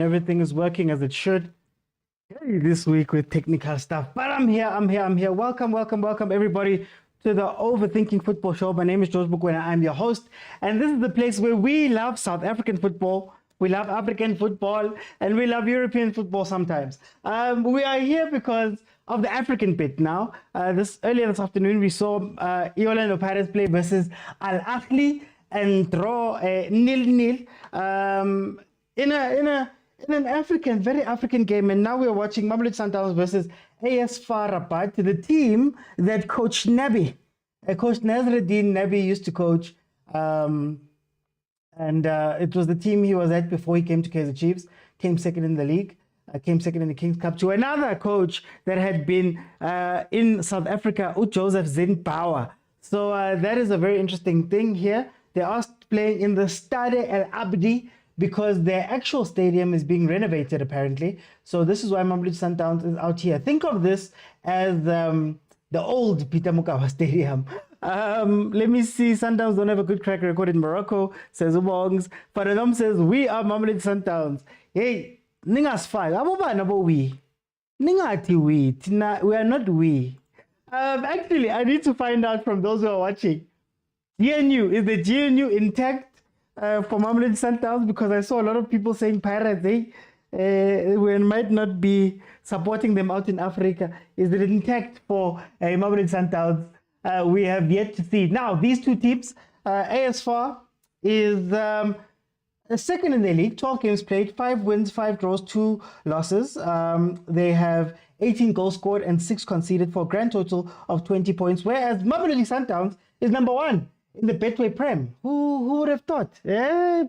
Everything is working as it should. Hey, this week with technical stuff, but I'm here. Welcome, everybody to the Overthinking Football Show. My name is George Mokwena. I'm your host, and this is the place where we love South African football, we love African football, and we love European football sometimes. We are here because of the African bit now. Earlier this afternoon, we saw Orlando Pirates play versus Ahly and draw 0-0 in an very African game. And now we're watching Mamelodi Sundowns versus AS FAR Rabat, the team that Coach Nabi, Coach Nasreddin Nabi used to coach. It was the team he was at before he came to Kaizer Chiefs, came second in the league, came second in the Kings Cup, to another coach that had been in South Africa, Joseph Zimbauer. So that is a very interesting thing here. They are playing in the Stade El Abdi, because their actual stadium is being renovated apparently. So this is why Mamelodi Sundowns is out here. Think of this as the old Peter Mokaba Stadium. Let me see. Sundowns don't have a good track record in Morocco, says Ubongs. Faradom says, we are Mamelodi Sundowns. Hey, ningas five. We. Ningati we. We are not we. Actually, I need to find out from those who are watching. GNU, is the GNU intact? For Mamelodi Sundowns, because I saw a lot of people saying Pirates, we might not be supporting them out in Africa. Is it intact for Mamelodi Sundowns? We have yet to see. Now, these two teams, AS FAR is second in their league, 12 games played, 5 wins, 5 draws, 2 losses. They have 18 goals scored and 6 conceded for a grand total of 20 points, whereas Mamelodi Sundowns is number 1 in the Betway Prem. Who would have thought?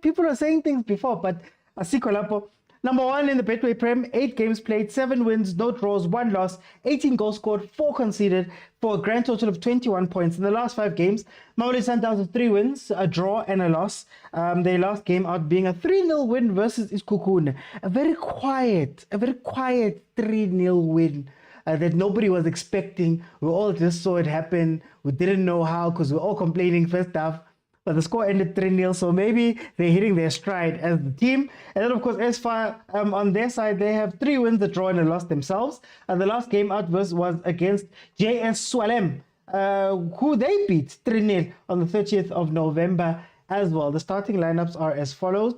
People are saying things before, but Asiko Lapo. Number 1 in the Betway Prem, 8 games played, 7 wins, no draws, 1 loss, 18 goals scored, 4 conceded for a grand total of 21 points. In the last 5 games, Mamelodi Sundowns have 3 wins, a draw and a loss. Their last game out being a 3-0 win versus Iskukune. A very quiet 3-0 win. That nobody was expecting. We all just saw it happen. We didn't know how because we were all complaining first half. But the score ended 3-0, so maybe they're hitting their stride as the team. And then, of course, as far on their side, they have 3 wins, a draw, and a loss themselves. And the last game out was against JS Swalem, who they beat 3-0 on the 30th of November as well. The starting lineups are as follows.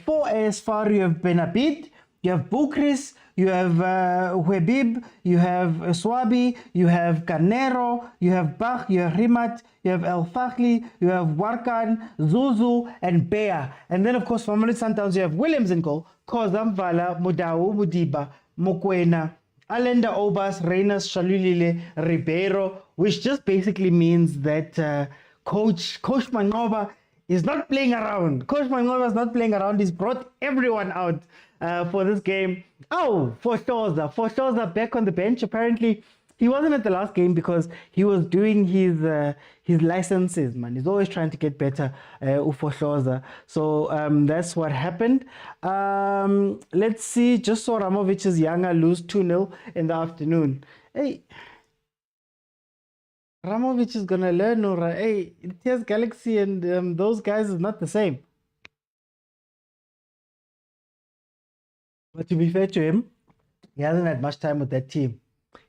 For AS FAR, you have Benabid, you have Bukris, you have Huebib, you have Swabi, you have Canero, you have Bach, you have Rimat, you have El Fakhli, you have Warkan, Zuzu, and Bea. And then, of course, for Mamelodi Sundowns, you have Williams in goal, Khoza, Mvala, Mudau, Mudiba, Mokwena, Alenda Obas, Reynas, Shalulile, Ribeiro, which just basically means that Coach Mangoba is not playing around. Coach Mangoba is not playing around. He's brought everyone out for this game. Oh, for Shoza back on the bench. Apparently, he wasn't at the last game because he was doing his licenses, man. He's always trying to get better, for Shoza. So that's what happened. Let's see. Just saw Ramovic's Younger lose 2-0 in the afternoon. Hey, Ramovic is gonna learn, or hey, TS Galaxy and those guys is not the same. But to be fair to him, he hasn't had much time with that team.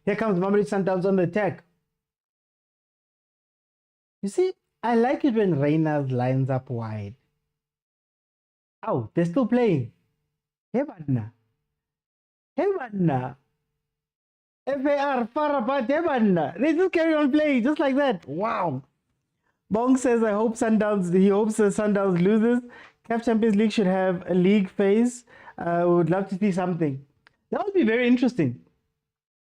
Here comes Mamelodi Sundowns on the attack. You see, I like it when Reynas lines up wide. Oh, they're still playing. Hebanna. FAR, FAR, Hebanna. They just carry on playing just like that. Wow. Bong says, he hopes Sundowns loses. CAF Champions League should have a league phase. We would love to see something. That would be very interesting.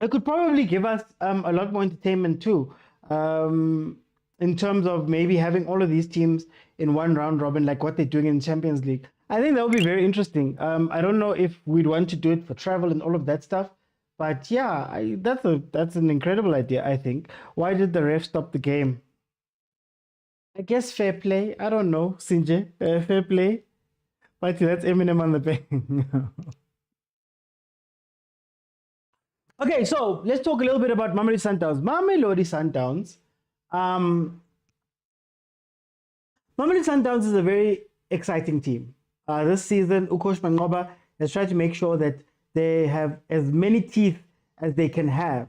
It could probably give us a lot more entertainment too, in terms of maybe having all of these teams in one round robin like what they're doing in Champions League. I think that would be very interesting. I don't know if we'd want to do it for travel and all of that stuff, but yeah, that's an incredible idea, I think. Why did the ref stop the game? I guess fair play. I don't know, Sinje. Fair play. But that's Eminem on the bench. Okay, so let's talk a little bit about Mamelodi Sundowns. Mamelodi Sundowns. Mamelodi Sundowns is a very exciting team. This season, Ukosh Mangoba Let's try to make sure that they have as many teeth as they can have.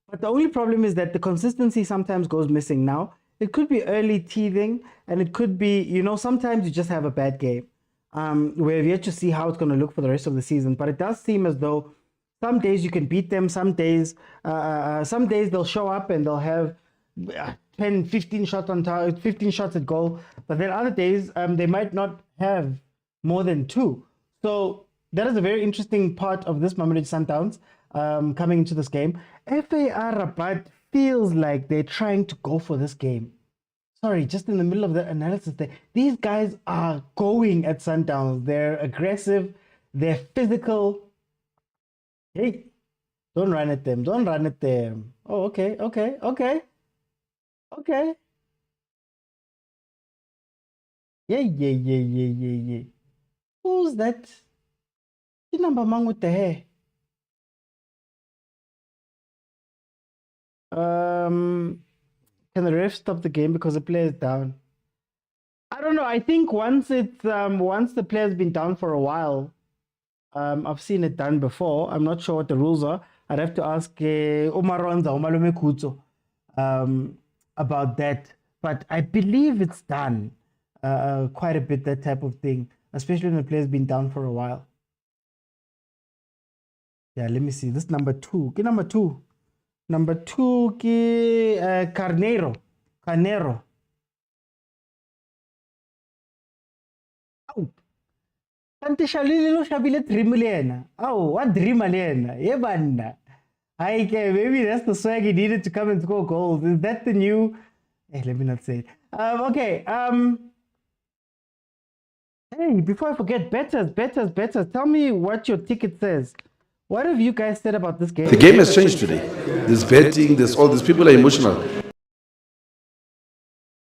But the only problem is that the consistency sometimes goes missing now. It could be early teething, and it could be, you know, sometimes you just have a bad game. We're yet to see how it's going to look for the rest of the season. But it does seem as though some days you can beat them, some days they'll show up and they'll have 10, 15 shots on target, 15 shots at goal. But then other days, they might not have more than 2. So that is a very interesting part of this Mamelodi Sundowns coming into this game. FAR Rabat feels like they're trying to go for this game. Sorry, just in the middle of the analysis there. These guys are going at Sundowns. They're aggressive. They're physical. Hey, don't run at them. Don't run at them. Oh, okay. Yeah. Who's that? The number man with the hair. Can the ref stop the game because the player is down? I don't know. I think once the player's been down for a while, I've seen it done before. I'm not sure what the rules are. I'd have to ask Omaronza Omalume Kuzo about that. But I believe it's done quite a bit, that type of thing, especially when the player's been down for a while. Yeah, let me see. This number 2. Get number 2. Number 2, Carnero. Au. Kante Shalili lo shabile dream le yena. Au, what dream le yena? Ye banna. Maybe that's the swag he needed to come and score goals. Is that the new? Let me not say it. Okay. Hey, before I forget, betters. Tell me what your ticket says. What have you guys said about this game? The game has changed today. There's betting, there's all these people are emotional.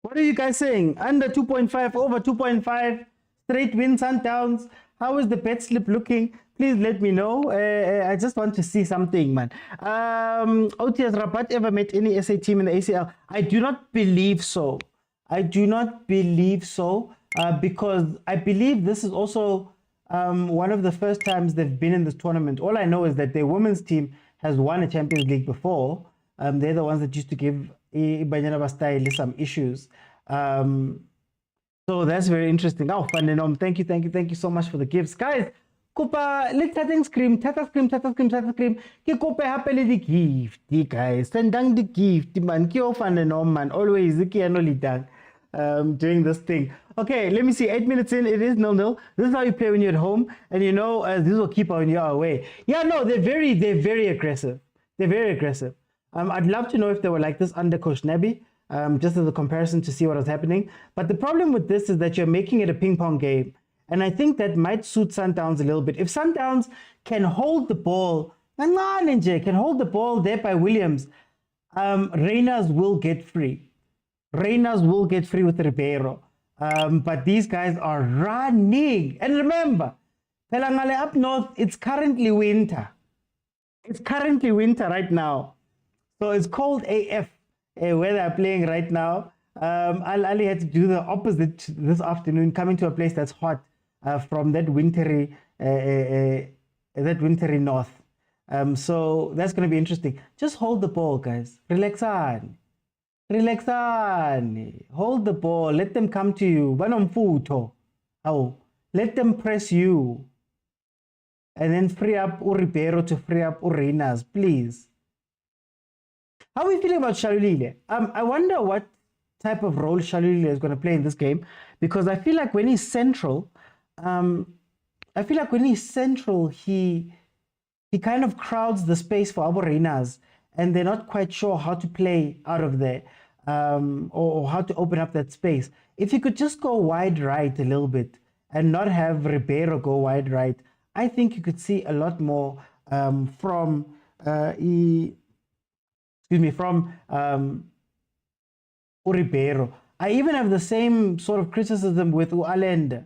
What are you guys saying? Under 2.5, over 2.5, straight win, Sundowns. How is the bet slip looking? Please let me know. I just want to see something, man. OTS Rabat ever met any SA team in the ACL? I do not believe so. Because I believe this is also one of the first times they've been in this tournament. All I know is that their women's team has won a Champions League before. They're the ones that used to give Banyana Bastyle some issues. So that's very interesting. Oh, Fanenom, thank you so much for the gifts. Guys, Kupa, let's scream. Ke kope hapele the gift, guys. Sendang the gift, man. Ki Fanenom, man. Always, ki ano lidang. Doing this thing. Okay, let me see. 8 minutes in, it is 0-0. This is how you play when you're at home, and you know this will keep when you're away. Yeah, no, they're very aggressive. They're very aggressive. I'd love to know if they were like this under Coach Nabi, just as a comparison to see what was happening. But the problem with this is that you're making it a ping pong game, and I think that might suit Sundowns a little bit. If Sundowns can hold the ball, can hold the ball there by Williams, Reyners will get free. With Ribeiro. But these guys are running. And remember, Pelangale up north, it's currently winter. It's currently winter right now. So it's cold AF where they're playing right now. Ahly had to do the opposite this afternoon, coming to a place that's hot from that wintry north. So that's going to be interesting. Just hold the ball, guys. Relax on. Hold the ball. Let them come to you. Let them press you. And then free up Ribeiro to free up Reyners, please. How are we feeling about Shalulile? I wonder what type of role Shalulile is going to play in this game, because I feel like when he's central, he kind of crowds the space for our Reyners, and they're not quite sure how to play out of there, or how to open up that space. If you could just go wide right a little bit and not have Ribeiro go wide right, I think you could see a lot more from Ribeiro. I even have the same sort of criticism with Allende.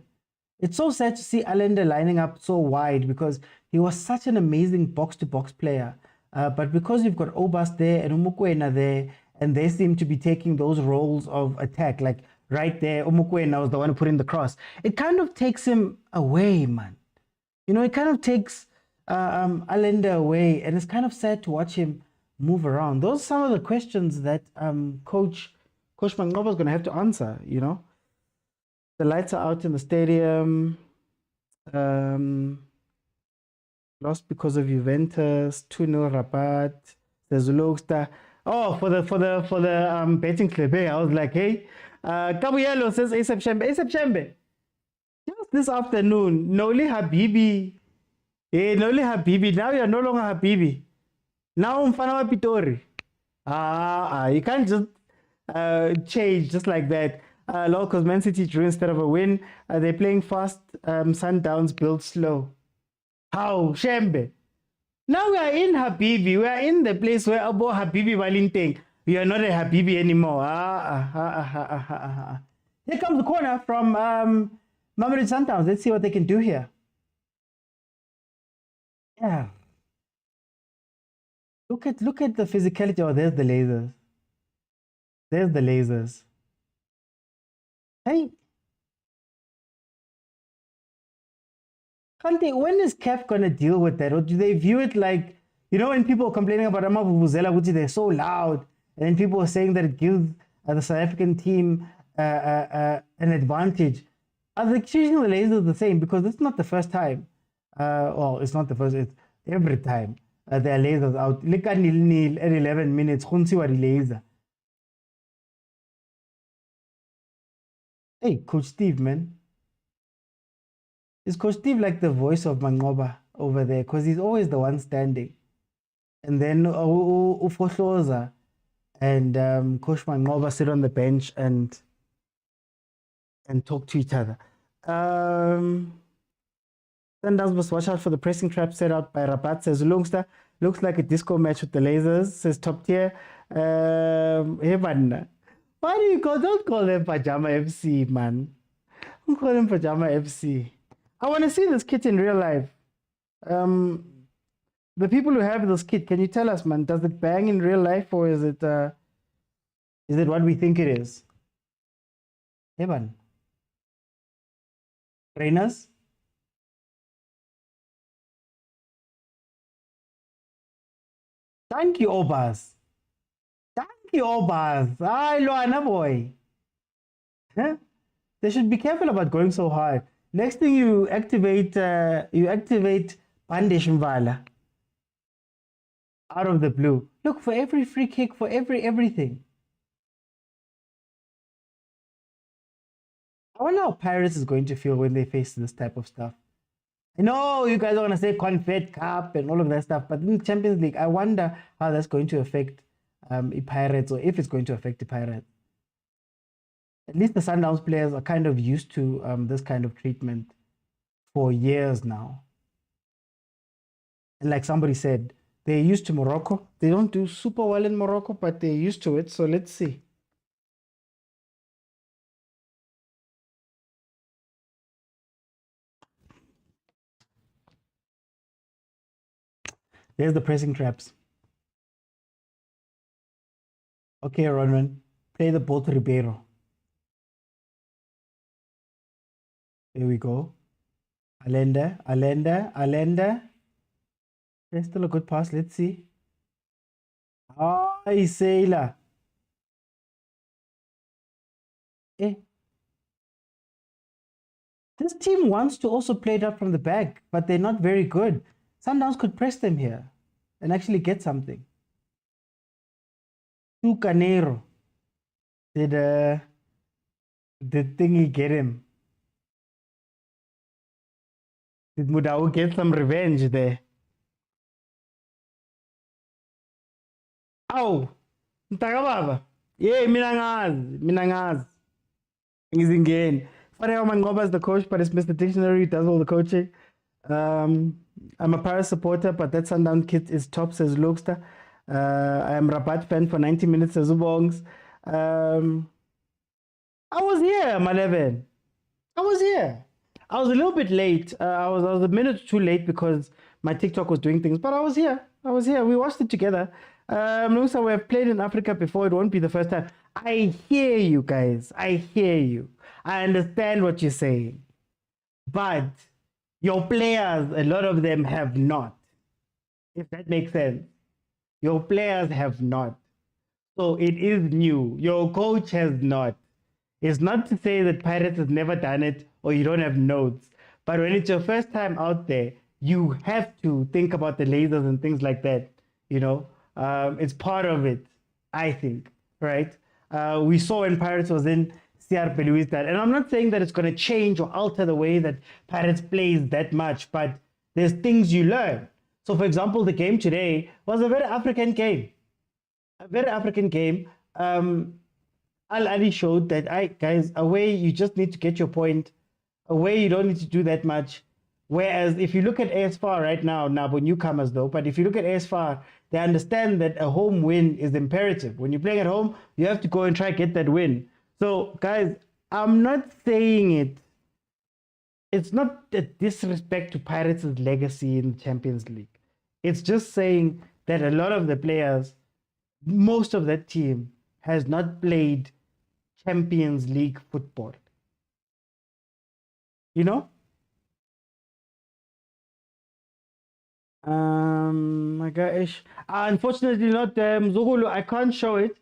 It's so sad to see Allende lining up so wide, because he was such an amazing box-to-box player. But because you've got Obas there and Mokwena there, and they seem to be taking those roles of attack, like right there, Mokwena was the one who put in the cross. It kind of takes him away, man. You know, it kind of takes Allende away, and it's kind of sad to watch him move around. Those are some of the questions that Coach Mangoba is going to have to answer, you know. The lights are out in the stadium. Lost because of Juventus, 2-0 Rabat. There's Zulogsta. Oh, for the betting clip, hey, I was like, hey, Kabuyelo says ASAP Shembe. Just this afternoon, Noli Habibi. Hey, Noli Habibi. Now you're no longer Habibi. Now Mfana wa Pitori. You can't just change just like that. Because Man City drew instead of a win. They're playing fast. Sundowns build slow. How? Shembe. Now we are in Habibi. We are in the place where Abo Habibi Walinteng. We are not a Habibi anymore. Here comes the corner from Mamelodi Sundowns. Let's see what they can do here. Yeah. Look at the physicality. Oh, there's the lasers. There's the lasers. Hey. When is CAF going to deal with that? Or do they view it like, you know, when people are complaining about Amavuvuzela, which they're so loud, and then people are saying that it gives the South African team an advantage. Are they choosing the lasers the same? Because it's not the first time. Well, it's not the first, it's every time there are lasers out. Look at nil at 11 minutes. Laser. Hey, Coach Steve, man. Is Coach Steve like the voice of Mangoba over there? Because he's always the one standing. And then Ufosloza and Coach Mangoba sit on the bench and talk to each other. Sundowns must watch out for the pressing trap set out by Rabat, says Lungster. Looks like a disco match with the lasers, says Top Tier. Hey, man. Why do you don't call them Pajama FC, man? Don't call them Pajama FC. I want to see this kit in real life. The people who have this kit, can you tell us, man? Does it bang in real life, or is it what we think it is? Hey, man. Trainers? Thank you, Obas. Thank you, Obas. Ah, Luana boy. Huh? They should be careful about going so hard. Next thing you activate Bandesh Mvala out of the blue. Look, for every free kick, for everything. I wonder how Pirates is going to feel when they face this type of stuff. I know you guys are going to say Confed Cup and all of that stuff, but in Champions League, I wonder how that's going to affect the Pirates, or if it's going to affect the Pirates. At least the Sundowns players are kind of used to this kind of treatment for years now. And like somebody said, they're used to Morocco. They don't do super well in Morocco, but they're used to it. So let's see. There's the pressing traps. Okay, Ronman, play the ball to Ribeiro. Here we go. Allende. There's still a good pass. Let's see. Hi, Sailor. Eh. This team wants to also play it up from the back, but they're not very good. Sundowns could press them here and actually get something. Tucanero. Did thingy get him? Did Mudau get some revenge there? Aw! Mtakababa! Yeah, minangazi. Ngizingeni. Fanele Mangoba is the coach, but it's Mr. Dictionary who does all the coaching. I'm a Paris supporter, but that Sundown kit is top, says Lokster. I am Rabat fan for 90 minutes, says Ubongs. I was here, Maleven. I was here. I was a little bit late. I was a minute too late because my TikTok was doing things, but I was here. We watched it together. Lusa, we have played in Africa before. It won't be the first time. I hear you guys. I hear you. I understand what you're saying. But Your players, a lot of them have not. If that makes sense. Your players have not. So it is new. Your coach has not. It's not to say that Pirates has never done it or you don't have notes. But when it's your first time out there, you have to think about the lasers and things like that. You know, it's part of it, I think, right? We saw when Pirates was in CR Belouizdad. And I'm not saying that it's going to change or alter the way that Pirates plays that much, but there's things you learn. So, for example, the game today was a very African game. A very African game. Ahly showed that, guys, away, you just need to get your point. Away, you don't need to do that much. Whereas if you look at ASFAR right now newcomers though, but if you look at ASFAR, they understand that a home win is imperative. When you're playing at home, you have to go and try to get that win. So, guys, I'm not saying it's not a disrespect to Pirates' legacy in the Champions League. It's just saying that a lot of the players, most of that team, has not played Champions League football. You know? My gosh. Unfortunately not Mzugulu. I can't show it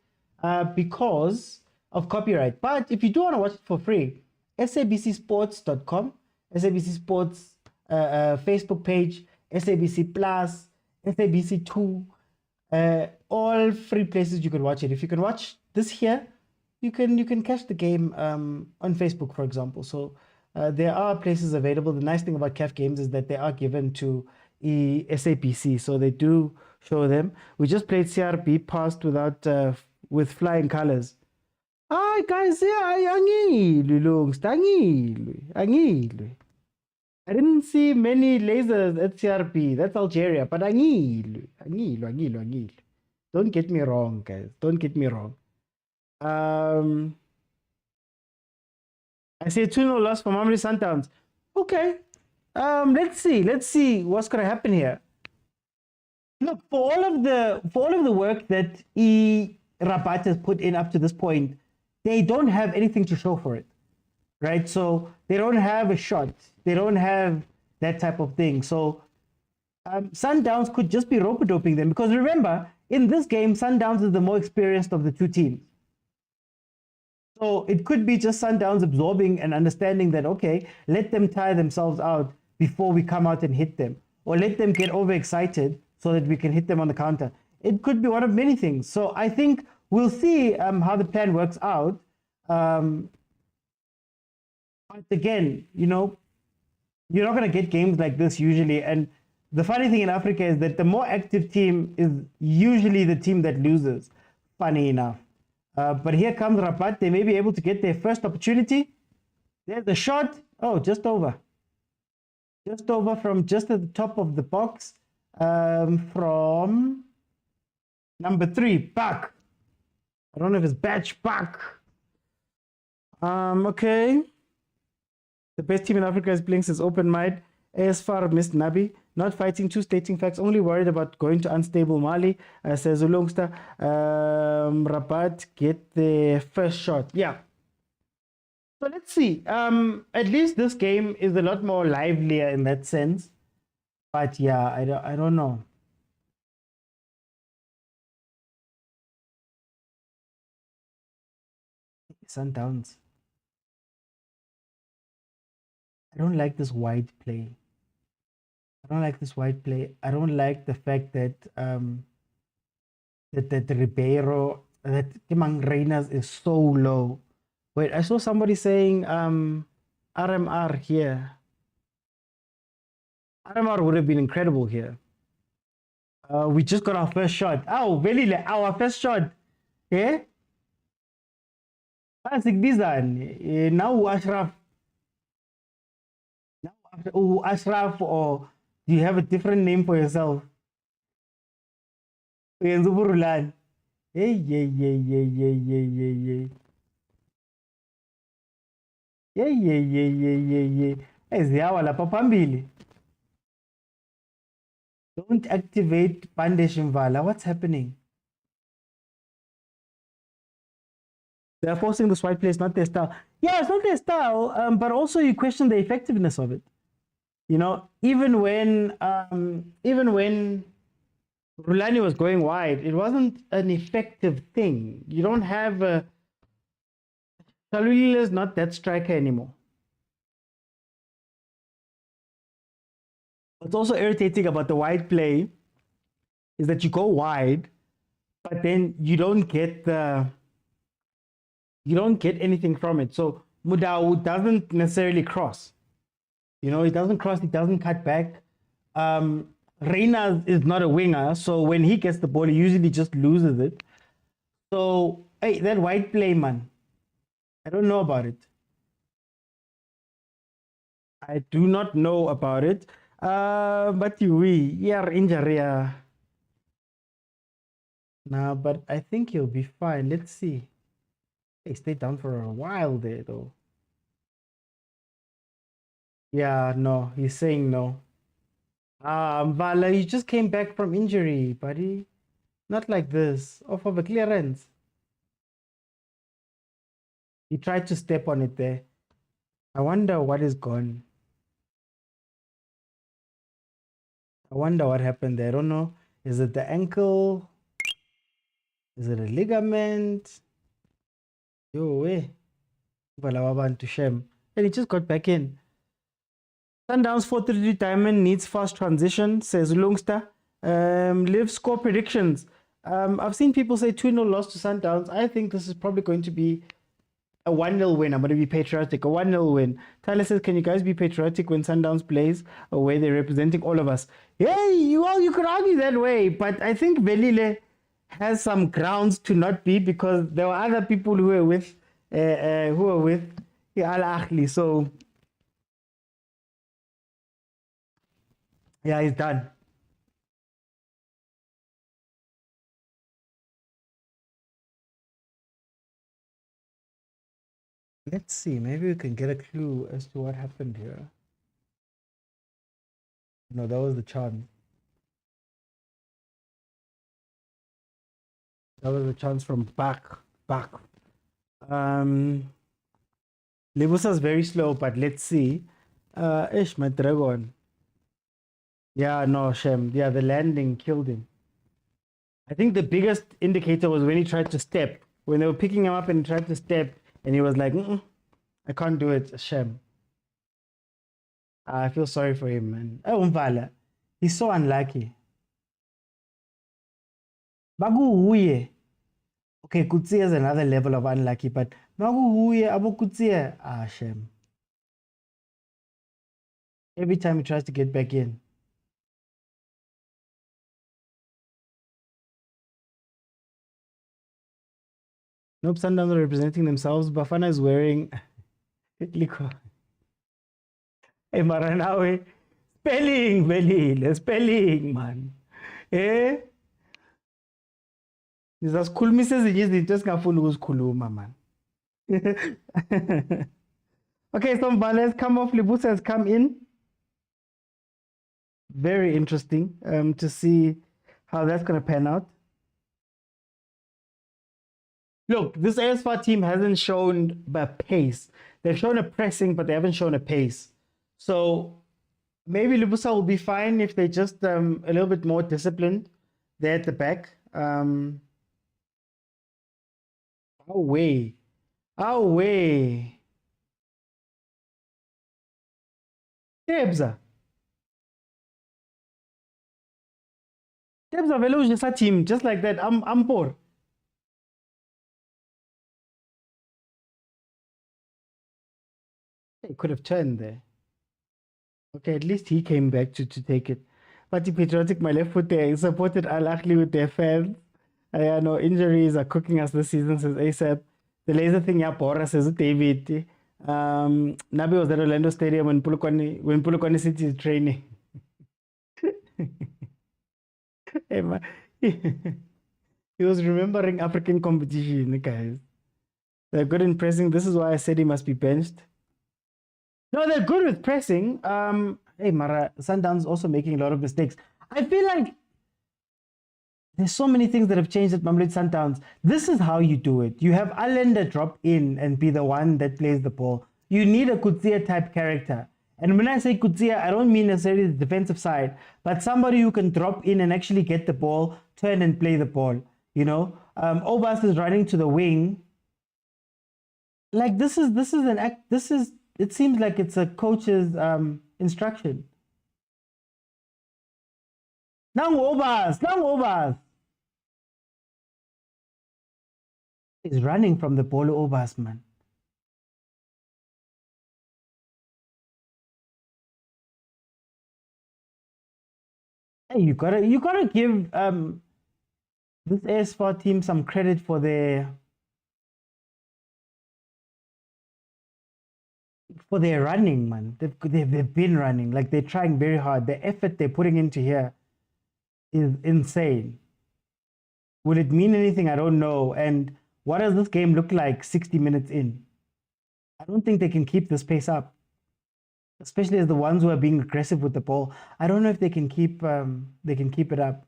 because of copyright. But if you do want to watch it for free, sabcsports.com, SABC Sports Facebook page, SABC Plus, SABC2, all free places you can watch it. If you can watch this here, you can catch the game on Facebook, for example. So there are places available. The nice thing about CAF games is that they are given to SABC, so they do show them. We just played CRB past without with flying colors. Hi guys, yeah, I didn't see many lasers at CRB. That's Algeria, but Don't get me wrong, guys. Don't get me wrong. I say 2-0 loss for Mamelodi Sundowns. Okay. Let's see what's gonna happen here. Look, for all of the work that Rabat has put in up to this point, they don't have anything to show for it, right? So they don't have a shot. They don't have that type of thing. So Sundowns could just be rope-a-doping them, because remember, in this game, Sundowns is the more experienced of the two teams. So it could be just Sundowns absorbing and understanding that, okay, let them tire themselves out before we come out and hit them, or let them get overexcited so that we can hit them on the counter. It could be one of many things. So I think we'll see how the plan works out. But again, you know, you're not going to get games like this usually. And the funny thing in Africa is that the more active team is usually the team that loses, funny enough. But here comes Rabat. They may be able to get their first opportunity. There's the shot. Oh, just over. Just over from just at the top of the box. From number 3, back. I don't know if it's batch back. Okay. The best team in Africa is playing since open mind. ASFAR missed Nabi. Not fighting, two stating facts, only worried about going to unstable Mali. Says Ulongster. Rabat get the first shot. Yeah. So let's see. At least this game is a lot more livelier in that sense. But yeah, I don't know. Sundowns. I don't like this wide play. I don't like this wide play. I don't like the fact that that Ribeiro, that Kimang Reynas is so low. Wait, I saw somebody saying RMR here. RMR would have been incredible here. We just got our first shot. Oh, really? Our first shot. Yeah? Now Ashraf. Now Ashraf, or do you have a different name for yourself? Rulani. Hey, Eziyawa lapha phambili. Don't activate Pande Shimvala. What's happening? They're forcing this white play. It's not their style. Yeah, it's not their style, but also you question the effectiveness of it. You know, even when Rulani was going wide, it wasn't an effective thing. You don't have a Shalulile is not that striker anymore. What's also irritating about the wide play is that you go wide, but then you don't get anything from it. So Mudau doesn't necessarily cross. You know, he doesn't cross, he doesn't cut back. Reina is not a winger, so when he gets the ball, he usually just loses it. So, hey, that wide play, man, I don't know about it. I do not know about it. But yeah, injury. Nah, but I think he'll be fine. Let's see. He stayed down for a while there, though. Yeah, no, he's saying no. Vala, you just came back from injury, buddy. Not like this. Off of a clearance. He tried to step on it there. I wonder what is gone. I wonder what happened there. I don't know. Is it the ankle? Is it a ligament? Yo, to shame. And he just got back in. Sundowns 4-3 diamond needs fast transition, says Lungster. Live score predictions. I've seen people say 2-0 loss to Sundowns. I think this is probably going to be a 1-0 win. I'm going to be patriotic. A 1-0 win. Tyler says, can you guys be patriotic when Sundowns plays away? They're representing all of us. Hey, well, you could argue that way, but I think Velile has some grounds to not be, because there were other people who were with Ahly. So yeah, he's done. Let's see, maybe we can get a clue as to what happened here. No, that was the chance. That was a chance from back. Libusa's very slow, but let's see. My dragon. Yeah, no, Shem. Yeah, the landing killed him. I think the biggest indicator was when he tried to step. When they were picking him up and he tried to step, and he was like, I can't do it, Shem. I feel sorry for him, man. Oh, Mvala. He's so unlucky. Bagu huye. Okay, Kutsia is another level of unlucky, but Bagu huye, Abu Kutsia. Shem. Every time he tries to get back in. Nope, Sundowns are representing themselves. Bafana is wearing Liko. Hey, Maranawe. Spelling, Belile. Spelling, man. Eh? Nizasikhulumisa ezinye izinto esingafuni ukuzikhuluma, man. Okay, so Mbala has come off. Libusa has come in. Very interesting to see how that's going to pan out. Look, this ASFAR team hasn't shown a pace. They've shown a pressing, but they haven't shown a pace. So maybe Libusa will be fine if they're just a little bit more disciplined there at the back. Away. Debza vele ujisa team, just like that. I'm poor. He could have turned there. Okay, at least he came back to take it. But the patriotic, my left foot there, he supported Ahly with their fans. I know injuries are cooking us this season, says ASAP. The laser thing, yeah, Bora says David. Nabi was at Orlando Stadium when Pulukwani City is training. He was remembering African competition, guys. They're good in pressing. This is why I said he must be benched. No, they're good with pressing. Hey, Mara, Sundowns also making a lot of mistakes. I feel like there's so many things that have changed at Mamelodi Sundowns. This is how you do it. You have Allender drop in and be the one that plays the ball. You need a Kutsia type character. And when I say Kutsia, I don't mean necessarily the defensive side, but somebody who can drop in and actually get the ball, turn and play the ball. You know, Obas is running to the wing. Like this is an act. This is, it seems like it's a coach's instruction. Now Obas. He's running from the ball, Obas, man. Hey, you gotta give this AS4 team some credit for their running, man. They've been running, like they're trying very hard. The effort they're putting into here is insane. Will it mean anything? I don't know. And what does this game look like 60 minutes in? I don't think they can keep this pace up, especially as the ones who are being aggressive with the ball. I don't know if they can keep it up.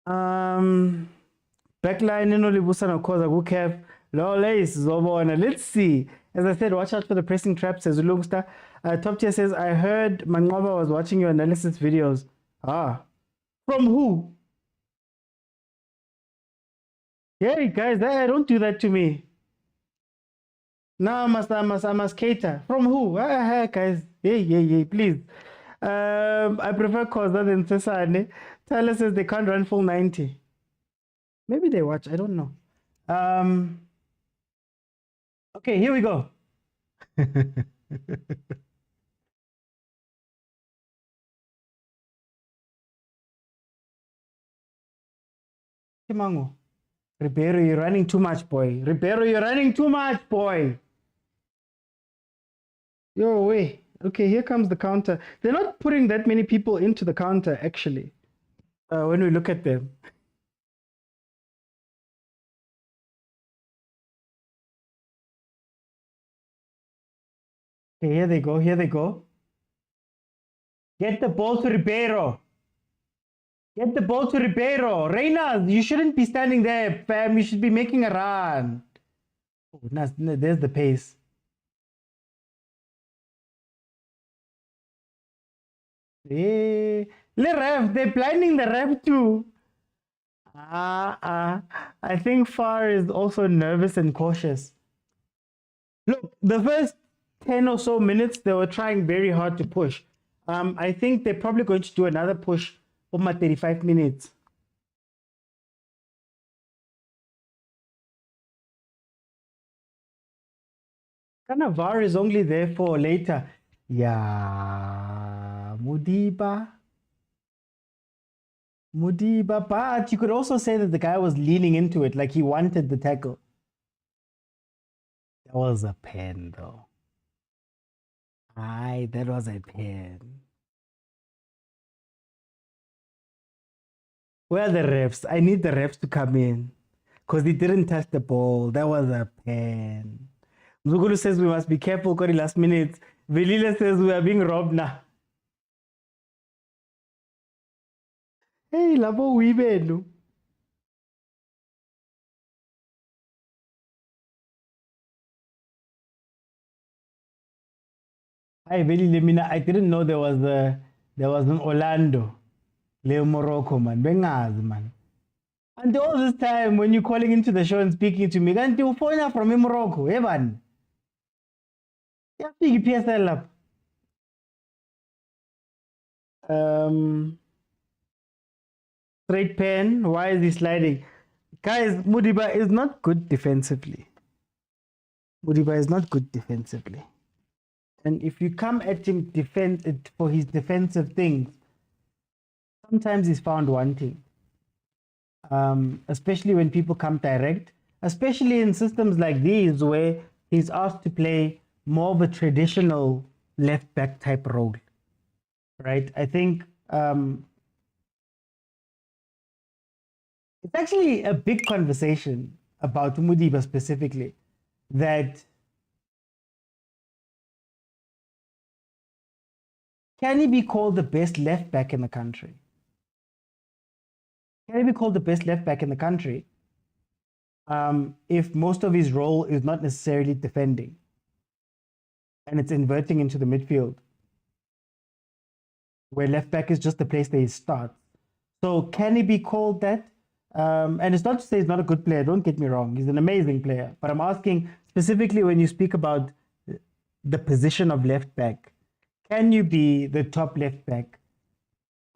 Backline Libusa no khoza CAF. Let's see. As I said, watch out for the pressing traps, says Ulungstar. Top tier says, I heard Manqoba was watching your analysis videos. Ah. From who? Hey guys, don't do that to me. Now I must cater. From who? Guys. Hey, please. I prefer khoza than tshwane. Tyler says they can't run full 90. Maybe they watch, I don't know. Okay, here we go. Chimango. Ribeiro, you're running too much, boy. Ribeiro, you're running too much, boy. Yo, wait. Okay, here comes the counter. They're not putting that many people into the counter, actually, when we look at them. Okay, here they go. Get the ball to Ribeiro. Reina, you shouldn't be standing there, fam. You should be making a run. Oh, there's the pace. Hey, they're blinding the ref too. I think Far is also nervous and cautious. Look, the first 10 or so minutes, they were trying very hard to push. I think they're probably going to do another push for my 35 minutes. Cannavaro is only there for later. Yeah, Mudiba, but you could also say that the guy was leaning into it, like he wanted the tackle. That was a pen, though. Aye, that was a pen. Where are the refs? I need the refs to come in because he didn't touch the ball. That was a pen. Mzugulu says we must be careful, Kori last minute. Velila says we are being robbed now. Hey, labo wibenu. Hi, Velile mina. I didn't know there was an Orlando, Leo Morocco, man. Bengazi, man. And all this time when you're calling into the show and speaking to me, can't you phone from Morocco, eh, man? Yeah, big PSL up. Straight pen. Why is he sliding? Guys, Mudiba is not good defensively. And if you come at him for his defensive things, sometimes he's found wanting. Especially when people come direct, especially in systems like these where he's asked to play more of a traditional left back type role, right? I think it's actually a big conversation about Mudiba specifically, that can he be called the best left back in the country? Can he be called the best left back in the country if most of his role is not necessarily defending? and it's inverting into the midfield, where left back is just the place that he starts. So can he be called that? And it's not to say he's not a good player. Don't get me wrong. He's an amazing player. But I'm asking specifically when you speak about the position of left back, can you be the top left back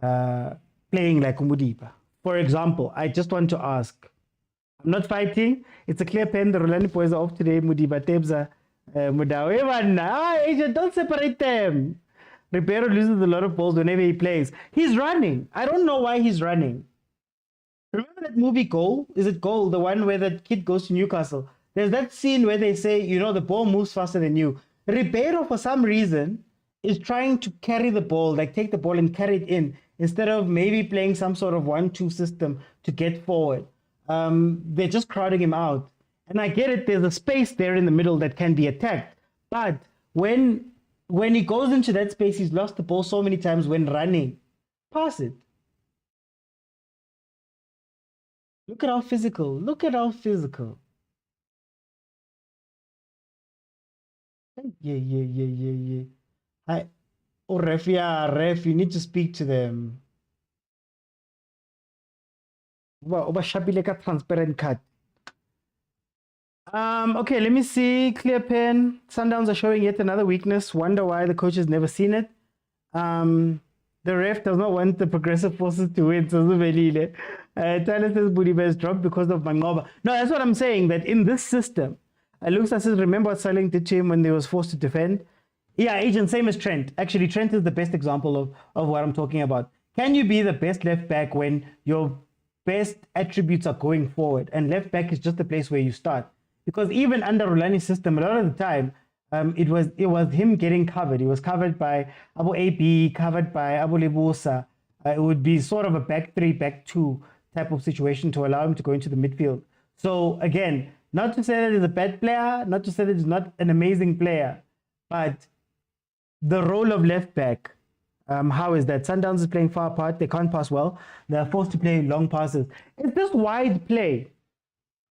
playing like Umudiba? For example, I just want to ask. I'm not fighting. It's a clear pen. The Rulani boys are off today. Mudiba, Tebza, Mudawe. Agent, don't separate them. Ribeiro loses a lot of balls whenever he plays. He's running. I don't know why he's running. Remember that movie Goal? Is it Goal? The one where that kid goes to Newcastle. There's that scene where they say, you know, the ball moves faster than you. Ribeiro, for some reason, is trying to carry the ball, like take the ball and carry it in, instead of maybe playing some sort of 1-2 system to get forward. They're just crowding him out. And I get it, there's a space there in the middle that can be attacked. But when he goes into that space, he's lost the ball so many times when running. Pass it. Look at how physical. Look at how physical. Yeah. Oh, ref, you need to speak to them. Transparent cut. Okay, let me see. Clear pen. Sundowns are showing yet another weakness. Wonder why the coach has never seen it. The ref does not want the progressive forces to win. So Tyler says Budiba has dropped because of Mangoba. No, that's what I'm saying. That in this system, Luke says, remember what Sterling did to him when they was forced to defend? Yeah, agent, same as Trent. Actually, Trent is the best example of what I'm talking about. Can you be the best left back when your best attributes are going forward? And left back is just the place where you start. Because even under Rulani's system, a lot of the time, it was him getting covered. He was covered by Abu AB, covered by Abu Lebusa. It would be sort of a back 3, back 2 type of situation to allow him to go into the midfield. So again, not to say that he's a bad player, not to say that he's not an amazing player, but the role of left back, how is that? Sundowns is playing far apart. They can't pass well. They're forced to play long passes. It's this wide play.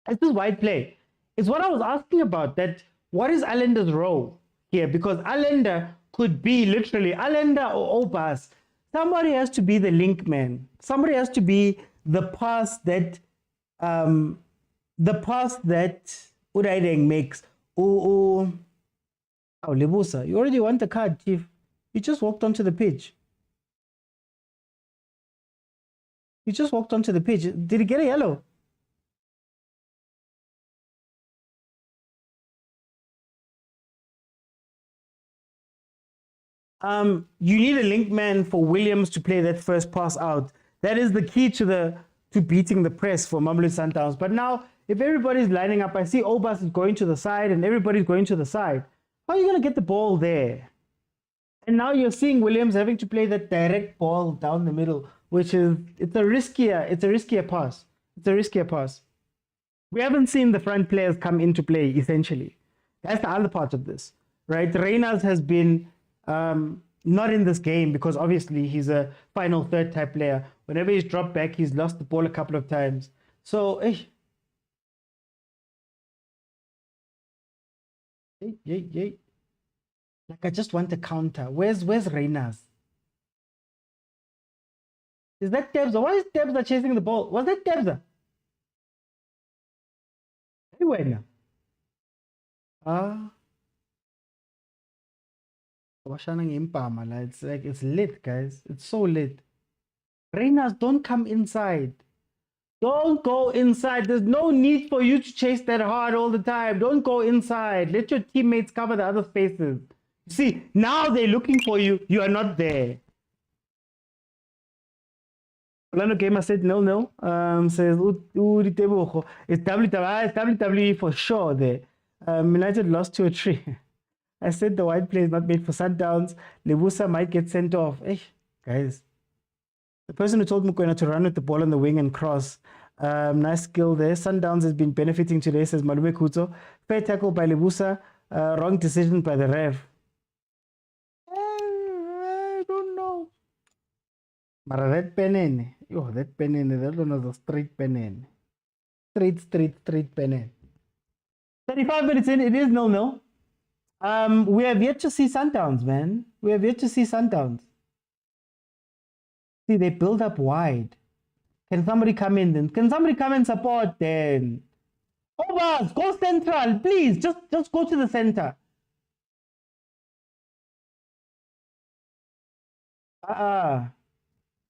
It's what I was asking about, that what is Allender's role here? Because Allender could be literally Allender or Obas. Somebody has to be the link man. Somebody has to be the pass that Udaideng makes. Oh, Lebusa, you already want the card, Chief. You just walked onto the pitch. Did he get a yellow? You need a link man for Williams to play that first pass out. That is the key to beating the press for Mamelodi Sundowns. But now, if everybody's lining up, I see Obas is going to the side and everybody's going to the side. How are you going to get the ball there? And now you're seeing Williams having to play that direct ball down the middle, which is, it's a riskier pass. We haven't seen the front players come into play, essentially. That's the other part of this, right? Reynolds has been not in this game because obviously he's a final third type player. Whenever he's dropped back, he's lost the ball a couple of times. So, like, I just want a counter. Where's Reynolds? Is that Tebza? Why is Tebza chasing the ball? Was that Tebza? Anyway, now. It's like, it's lit, guys. It's so lit. Reynolds, don't come inside. Don't go inside. There's no need for you to chase that hard all the time. Don't go inside. Let your teammates cover the other spaces. See, now they're looking for you. You are not there. Orlando Gamer said 0-0. Says it's WWE for sure there. United lost to a tree. I said the wide play is not made for Sundowns. Lebusa might get sent off. Hey, guys. The person who told Mokwena to run with the ball on the wing and cross. Nice skill there. Sundowns has been benefiting today, says Malume Kuto. Fair tackle by Lebusa. Wrong decision by the ref. I don't know. Mara that penene. Yo, that penene. That one was a straight penene. Straight penene. 35 minutes in, it is 0-0. We have yet to see Sundowns, man. We have yet to see Sundowns. See, they build up wide. Can somebody come in then? Can somebody come and support then? Overs, go central, please. Just go to the center.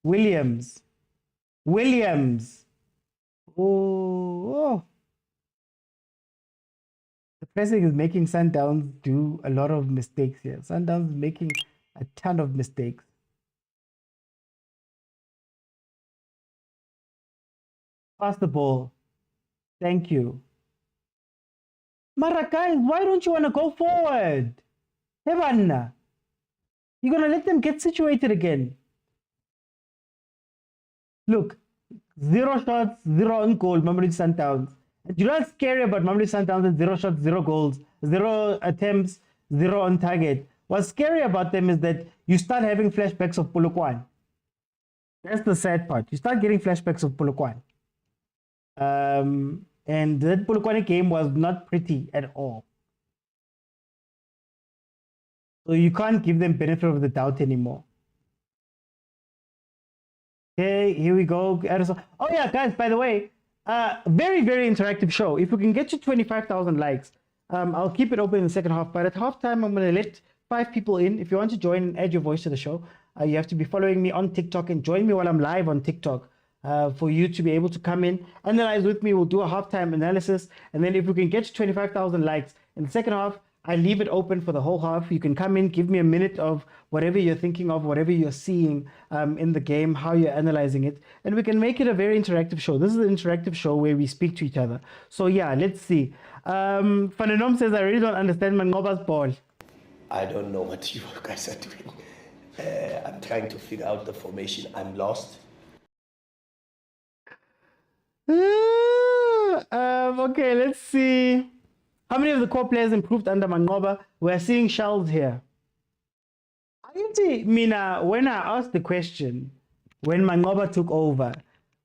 Williams. Oh. The pressing is making Sundowns do a lot of mistakes here. Sundowns is making a ton of mistakes. Pass the ball. Thank you. Mara, guys, why don't you want to go forward? Hevanna. You're going to let them get situated again. Look, 0 shots, 0 on goal, Mamelodi Sundowns. And you know what's scary about Mamelodi Sundowns? 0 shots, 0 goals, 0 attempts, 0 on target. What's scary about them is that you start having flashbacks of Polokwane. That's the sad part. You start getting flashbacks of Polokwane. And that Polokwane game was not pretty at all. So you can't give them benefit of the doubt anymore. Okay, here we go. Oh yeah, guys, by the way, very, very interactive show. If we can get to 25,000 likes, I'll keep it open in the second half. But at halftime, I'm going to let 5 people in. If you want to join and add your voice to the show, you have to be following me on TikTok and join me while I'm live on TikTok. For you to be able to come in, analyze with me. We'll do a halftime analysis. And then if we can get to 25,000 likes in the second half, I leave it open for the whole half. You can come in, give me a minute of whatever you're thinking of, whatever you're seeing in the game, how you're analyzing it. And we can make it a very interactive show. This is an interactive show where we speak to each other. So yeah, let's see. Fanenom says, I really don't understand Mangoba's ball. I don't know what you guys are doing. I'm trying to figure out the formation. I'm lost. Okay, let's see. How many of the core players improved under Mangoba? We're seeing shells here. Mina, when I asked the question, when Mangoba took over,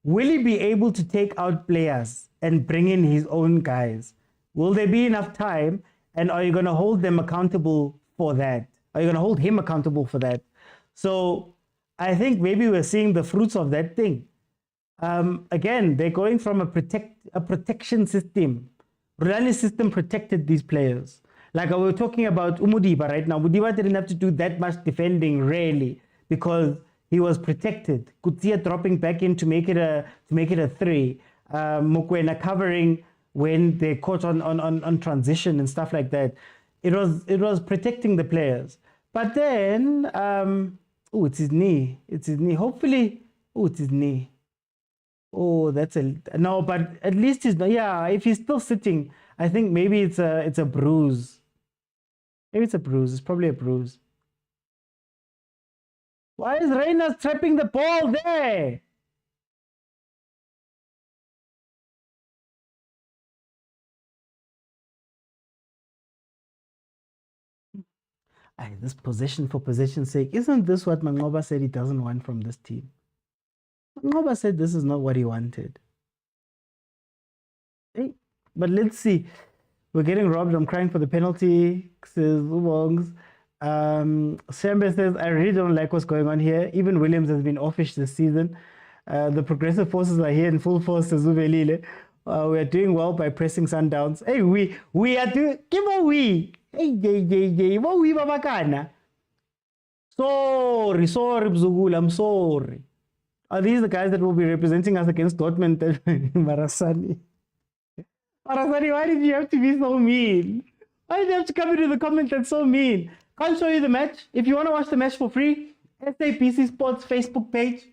will he be able to take out players and bring in his own guys? Will there be enough time? And are you going to hold them accountable for that? Are you going to hold him accountable for that? So I think maybe we're seeing the fruits of that thing. Again, they're going from a protection system. Rulani system protected these players. Like we were talking about Umudiba right now. Umudiba didn't have to do that much defending, really, because he was protected. Kutsia dropping back in to make it a 3. Mokwena covering when they caught on transition and stuff like that. It was protecting the players. But then, it's his knee. It's his knee. Hopefully, it's his knee. Oh, that's no, but at least he's not. Yeah, if he's still sitting, I think maybe it's a bruise. Maybe it's a bruise. It's probably a bruise. Why is Reina trapping the ball there? This possession for possession's sake. Isn't this what Mangoba said he doesn't want from this team? Mangoba said this is not what he wanted. Hey, but let's see. We're getting robbed. I'm crying for the penalty, says Ubongs. Sembe says, I really don't like what's going on here. Even Williams has been offish this season. The progressive forces are here in full force, says Ubelile. We are doing well by pressing Sundowns. Hey, we are doing... Give a we. Hey, what we babakana? Sorry, Bzugul, I'm sorry. Are these the guys that will be representing us against Dortmund? Marasani, why did you have to be so mean? Why did you have to come into the comment that's so mean? Can't show you the match. If you want to watch the match for free, SABC Sports Facebook page,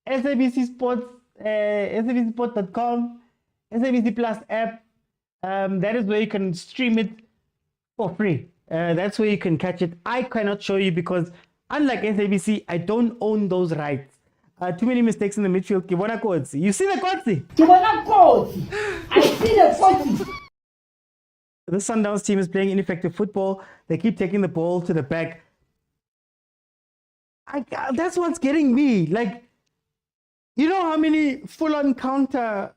SABC Sports, sabcsport.com, SABC Plus app. That is where you can stream it for free. That's where you can catch it. I cannot show you because, unlike SABC, I don't own those rights. Too many mistakes in the midfield. Kibona Kotsi. You see the Kotsi? Kibona Kotsi. I see the Kotsi. The Sundowns team is playing ineffective football. They keep taking the ball to the back. That's what's getting me. Like, you know how many full-on counter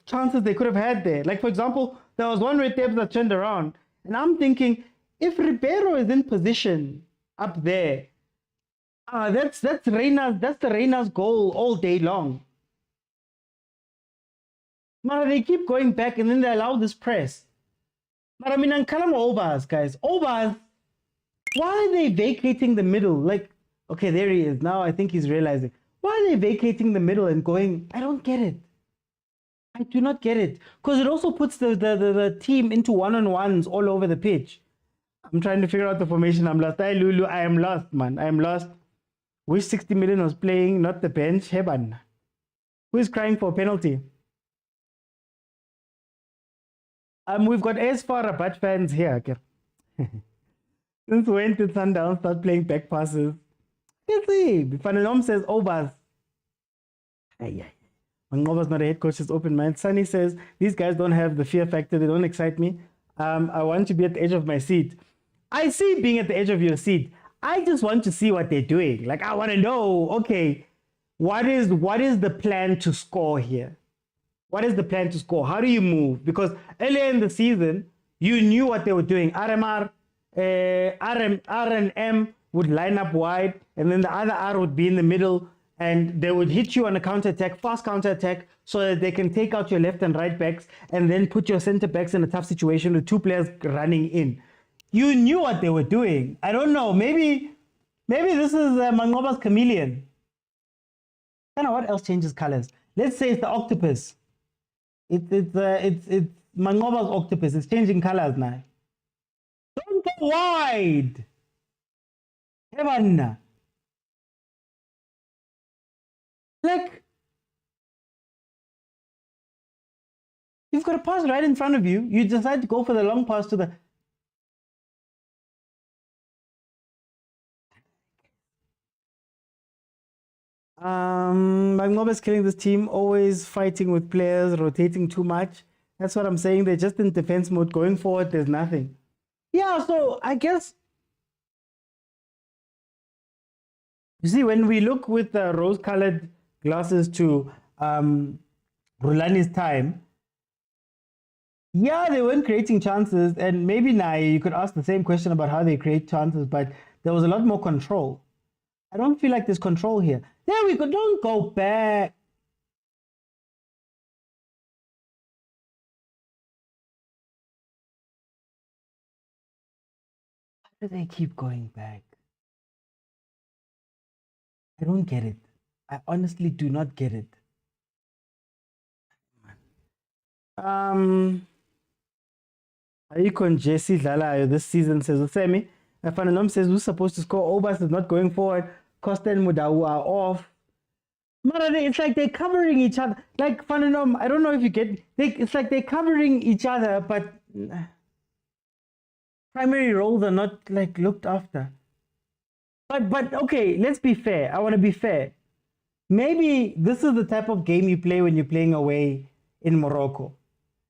chances they could have had there? Like, for example, there was one where Tebs that turned around And I'm thinking, if Ribeiro is in position up there, that's the Reina's goal all day long. But they keep going back and then they allow this press. But I mean, I'm calling Obas, guys. Obas, why are they vacating the middle? Like, okay, there he is. Now I think he's realizing. Why are they vacating the middle and going? I don't get it. I do not get it. Because it also puts the team into one-on-ones all over the pitch. I'm trying to figure out the formation. I'm lost. Hey, Lulu, I am lost, man. I am lost. Wish 60 million was playing, not the bench. Heban. Who is crying for a penalty? We've got S4 Rabat fans here. Okay. Since when did Sundowns start playing back passes? Let's see. Fananom says, Obas. Mangoba's not a head coach, is open mind. Sunny says, these guys don't have the fear factor. They don't excite me. I want to be at the edge of my seat. I see being at the edge of your seat. I just want to see what they're doing. Like, I want to know, okay, what is the plan to score here? What is the plan to score? How do you move? Because earlier in the season, you knew what they were doing. R and M would line up wide, and then the other R would be in the middle, and they would hit you on a counter-attack, fast counter-attack, so that they can take out your left and right backs, and then put your center-backs in a tough situation with two players running in. You knew what they were doing. I don't know. Maybe this is Mangoba's chameleon. I don't know what else changes colors. Let's say it's the octopus. It's Mangoba's octopus. It's changing colors now. Don't go wide. Heaven. Like, you've got a pass right in front of you. You decide to go for the long pass to the... Mangoba's killing this team, always fighting with players, rotating too much. That's what I'm saying. They're just in defense mode. Going forward, there's nothing. Yeah, so I guess... You see, when we look with rose-colored glasses to Rulani's time, yeah, they weren't creating chances, and maybe now you could ask the same question about how they create chances, but there was a lot more control. I don't feel like there's control here. There we go. Don't go back. Why do they keep going back? I don't get it. I honestly do not get it. Ayikho nje sidlalayo this season, says Usemi. Fananom says who's supposed to score? Obas is not going forward. Costa and Mudau are off. It's like they're covering each other. Like Fananom, I don't know if you get. It's like they're covering each other, but primary roles are not like looked after. But okay, let's be fair. I want to be fair. Maybe this is the type of game you play when you're playing away in Morocco.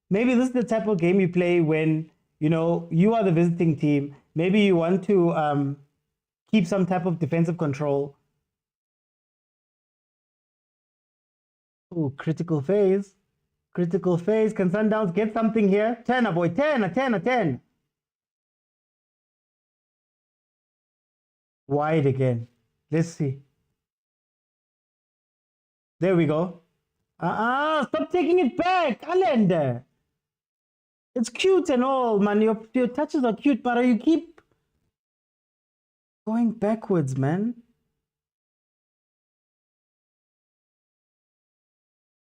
Maybe this is the type of game you play when, you know, you are the visiting team. Maybe you want to keep some type of defensive control. Oh, critical phase. Critical phase. Can Sundowns get something here? 10, boy. 10. Wide again. Let's see. There we go. Stop taking it back, Allende. It's cute and all, man. Your touches are cute, but you keep going backwards, man.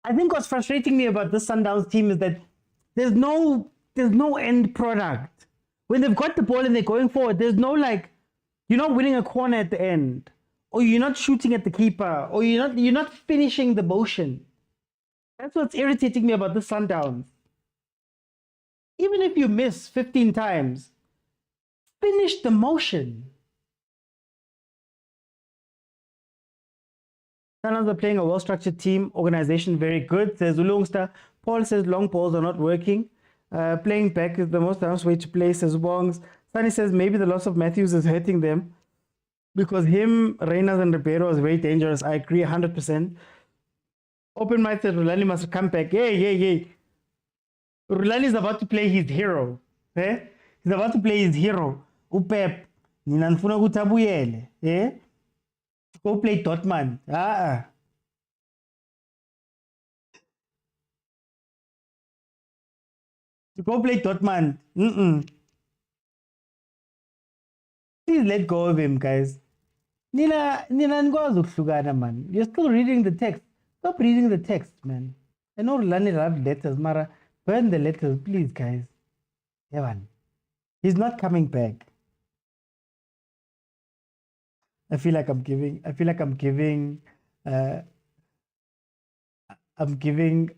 I think what's frustrating me about this Sundowns team is that there's no end product. When they've got the ball and they're going forward, there's no like, you're not winning a corner at the end, or you're not shooting at the keeper, or you're not finishing the motion. That's what's irritating me about the Sundowns. Even if you miss 15 times, finish the motion. Sundowns are playing a well-structured team, organization very good, says Ulungster. Paul says long balls are not working. Playing back is the most balanced way to play, says Wongs. Sunny says maybe the loss of Matthews is hurting them because him, Reynolds, and Ribeiro is very dangerous. I agree 100%. Open mind said Rulani must come back. Yay. Rulani is about to play his hero. Eh? He's about to play his hero, Upep. Nina nifuna ukuthi abuyele. Go play Dortmund. To go play Dortmund. Please let go of him, guys. Nina nikwazi ukuhlukana, man. You're still reading the text. Stop reading the text, man. I know Rulani loved letters, Mara. Burn the letters, please, guys. Evan. He's not coming back. I feel like I'm giving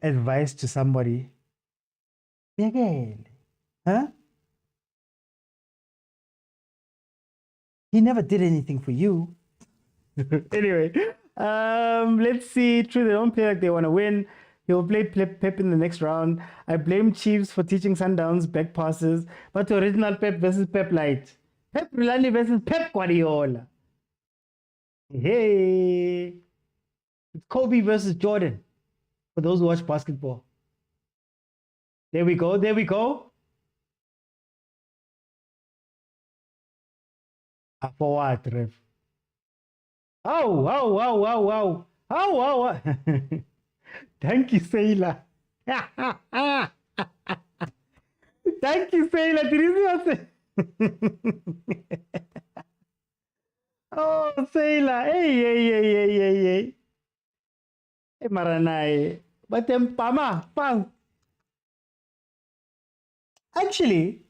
advice to somebody. Huh? He never did anything for you. Anyway, let's see. True, they don't play like they want to win. He'll play Pep in the next round. I blame Chiefs for teaching Sundowns back passes, but original Pep versus Pep Light. Pep Rulani versus Pep Guardiola. Hey, it's Kobe versus Jordan. For those who watch basketball. There we go. There we go. For what, Rev? Oh. Thank you, Sailor. Thank you, Sailor. Did you see what Oh, Sailor. Hey. Hey, Maranai. But then, Pama, Pam. Actually,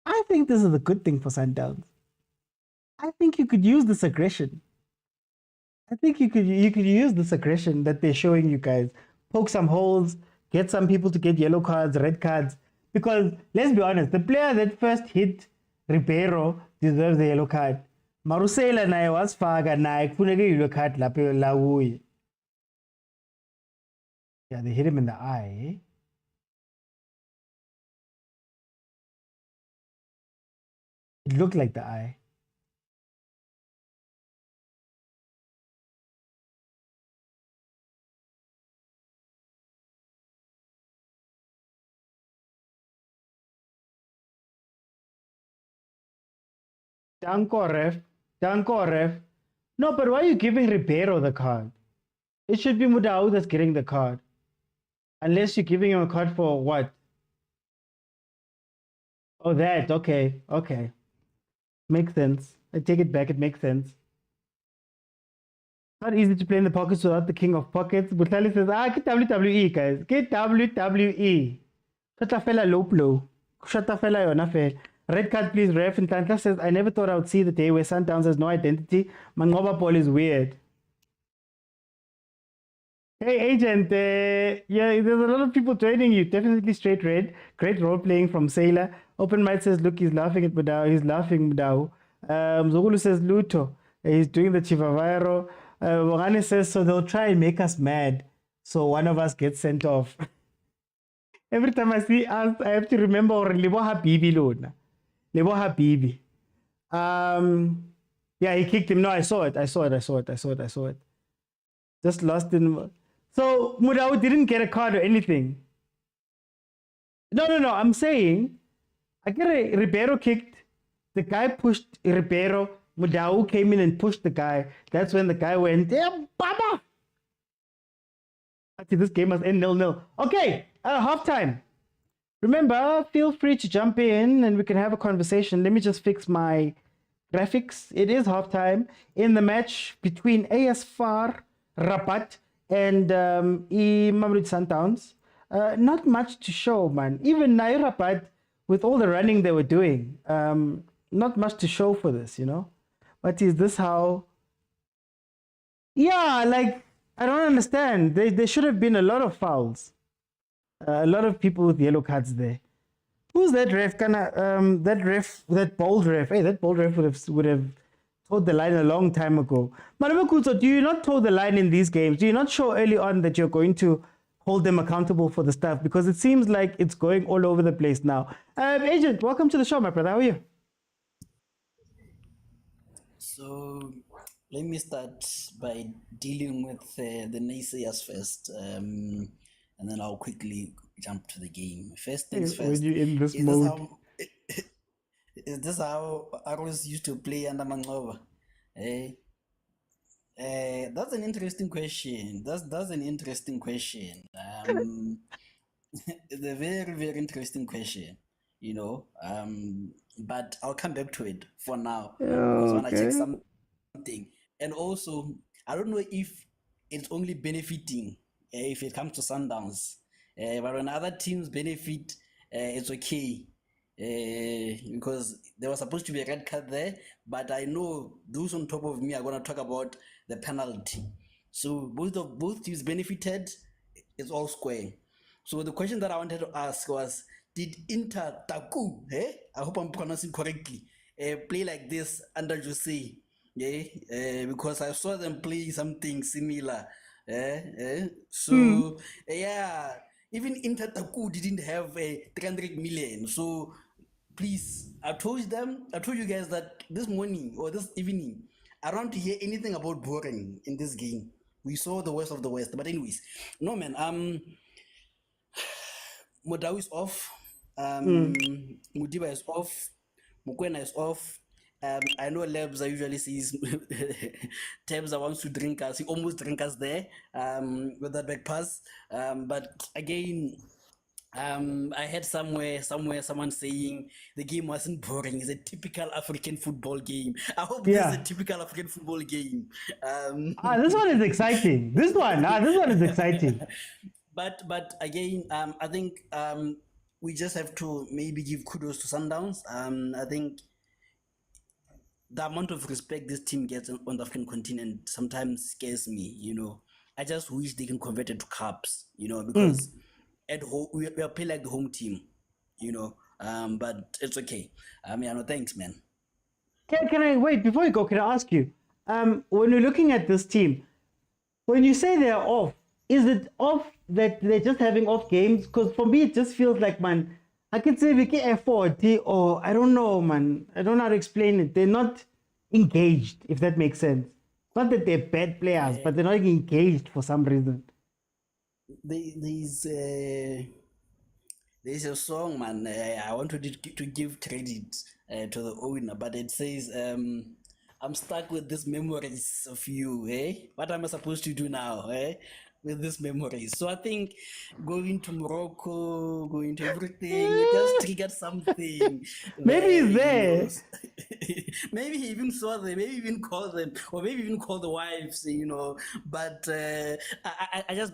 I think this is a good thing for Sundowns. I think you could use this aggression. I think you could use this aggression that they're showing you guys. Poke some holes, get some people to get yellow cards, red cards. Because let's be honest, the player that first hit Ribeiro deserves a yellow card. Marusela naye wasifaka naye kufuneka yellow card lapho lawuye. Yeah, they hit him in the eye. It looked like the eye. Danko ref. No, but why are you giving Ribeiro the card? It should be Mudau that's getting the card. Unless you're giving him a card for what? Oh, that. Okay. Makes sense. I take it back. It makes sense. Not easy to play in the pockets without the king of pockets. Butlali says, get WWE, guys. Get WWE. Shut fella low blow. Shut fella yona fella. Red card, please, ref. And Tantla says, I never thought I would see the day where Sundowns has no identity. Mangoba ball is weird. Hey, agent. Yeah, there's a lot of people joining you. Definitely straight red. Great role playing from Sailor. Open Might says, look, he's laughing at Mudau. He's laughing Mudau. Zogulu says, Luto. He's doing the Chivaviro. Wangane says, so they'll try and make us mad. So one of us gets sent off. Every time I see us, I have to remember Lebo Habibi Luna. Lebo Habibi. Yeah, he kicked him. No, I saw it. Just lost in. So Mudau didn't get a card or anything. No. I'm saying, I get a Ribeiro kicked. The guy pushed Ribeiro. Mudau came in and pushed the guy. That's when the guy went, damn, Baba. Actually, this game must end 0-0. Okay, halftime. Remember, feel free to jump in and we can have a conversation. Let me just fix my graphics. It is halftime in the match between AS FAR Rabat and Mamelodi Sundowns. Not much to show, man. Even Rabat, with all the running they were doing, not much to show for this, you know. But is this how? Yeah, like, I don't understand. There should have been a lot of fouls. A lot of people with yellow cards there. Who's that ref? That bold ref. Hey, that bold ref would have told the line a long time ago. Marawa, do you not toe the line in these games? Do you not show early on that you're going to hold them accountable for the stuff? Because it seems like it's going all over the place now. Agent, welcome to the show, my brother. How are you? So let me start by dealing with the naysayers first, and then I'll quickly jump to the game. First things first. When you're in this mode. Is this how Arrows used to play under Mangoba? Eh? That's an interesting question. That's an interesting question. It's a very, very interesting question, you know. But I'll come back to it for now because I want to check Okay. something. And also, I don't know if it's only benefiting if it comes to Sundowns. But when other teams benefit, it's okay. Because there was supposed to be a red card there, but I know those on top of me are going to talk about the penalty. So both teams benefited. It's all square. So the question that I wanted to ask was, did Inter Taku, I hope I'm pronouncing correctly, play like this under Jose? Because I saw them play something similar. So yeah, even Inter Taku didn't have 300 million. So please, I told you guys that this morning or this evening, I don't want to hear anything about boring in this game. We saw the worst of the West. But anyways, no man, Motaung is off. Mudiba is off. Mokwena is off. I know Lebs usually sees Tabs wants to drink us. He almost drink us there with that back pass. But again, I heard somewhere someone saying the game wasn't boring. It's a typical African football game. I hope this is a Yeah. typical African football game. This one is exciting. This one is exciting. But again, I think we just have to maybe give kudos to Sundowns. I think the amount of respect this team gets on the African continent sometimes scares me. You know, I just wish they can convert it to cups. You know, because at home we are playing like the home team. You know, but it's okay. No thanks, man. Can I wait before you go? Can I ask you? When you're looking at this team, when you say they're off, is it off that they're just having off games? Because for me, it just feels like, man, I could say we can afford or I don't know, man. I don't know how to explain it. They're not engaged, if that makes sense. Not that they're bad players, but they're not engaged for some reason. There's a song, man. I wanted to give credit to the owner, but it says, "I'm stuck with these memories of you." What am I supposed to do now? With these memories. So I think going to Morocco, going to everything, it just triggered something. Maybe There, he's there. maybe he even saw them, maybe even called them, or maybe even called the wives, But I just,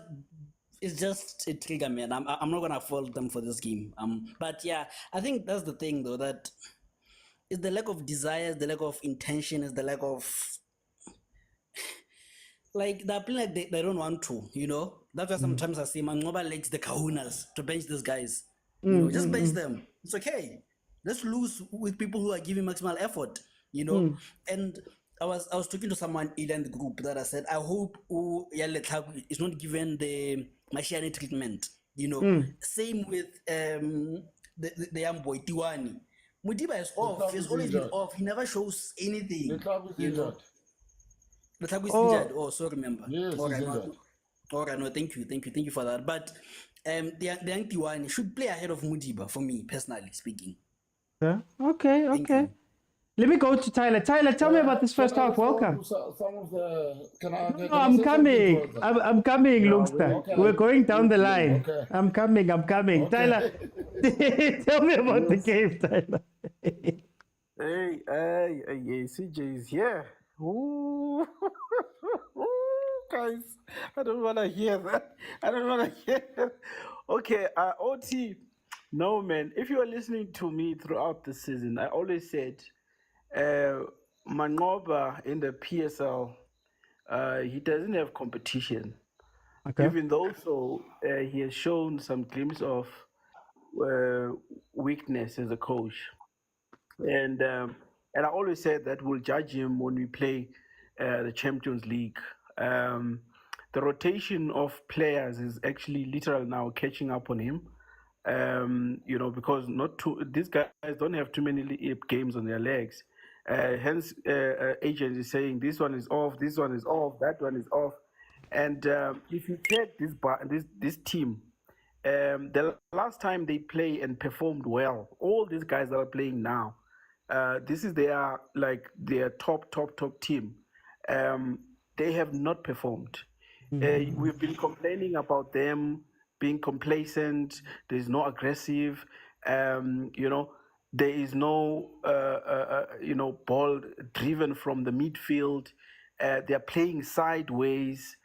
it's just a trigger, man. I'm not gonna fault them for this game. But yeah, I think that's the thing, though, that it's the lack of desire, the lack of intention, is the lack of, like, they're playing like they don't want to, That's why sometimes I say Mangoba likes the kahunas to bench these guys. Just bench them. It's okay. Let's lose with people who are giving maximal effort, And I was talking to someone in the group that I said, I hope Yale is not given the Mashiane treatment, Same with the young boy Tshwane. Mudiba is off. He's always been off. He never shows anything. The club is injured. The club is Oh. injured. Oh, so remember. Yes, All right, he's injured. all right, no, thank you for that. But the young Tshwane should play ahead of Mudiba, for me personally speaking. Yeah. Okay. Thank you. Let me go to Tyler. Tyler, tell me about this first Can I half. Welcome. Some of the. Can I? No, I'm coming. I'm coming, Lungster. okay. We're going down the line. Okay. I'm coming. Okay. Tyler, tell me about the game, Tyler. Hey, CJ is here. Ooh. Guys, I don't want to hear that. I don't want to hear that. Okay, OT. No, man. If you are listening to me throughout the season, I always said, Mangoba in the PSL, he doesn't have competition. Okay. Even though he has shown some glimpse of weakness as a coach. And I always said that we'll judge him when we play the Champions League. The rotation of players is actually literal now catching up on him. Because these guys don't have too many games on their legs. Hence, agent is saying this one is off, this one is off, that one is off. And if you check this team, the last time they play and performed well, all these guys that are playing now, This is their top team. They have not performed. We've been complaining about them being complacent. There's no aggressive. There is no ball driven from the midfield. They're playing sideways.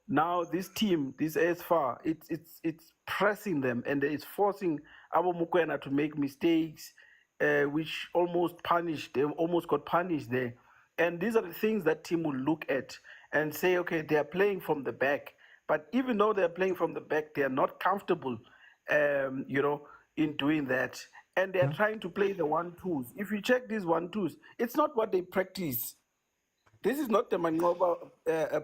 Now this team, this ASFAR, it's pressing them, and it's forcing our Mokwena to make mistakes, which almost got punished there. And these are the things that team will look at and say, okay, they are playing from the back. But even though they're playing from the back, they are not comfortable, in doing that. And they're trying to play the 1-2s. If you check these 1-2s, it's not what they practice. This is not the Mangoba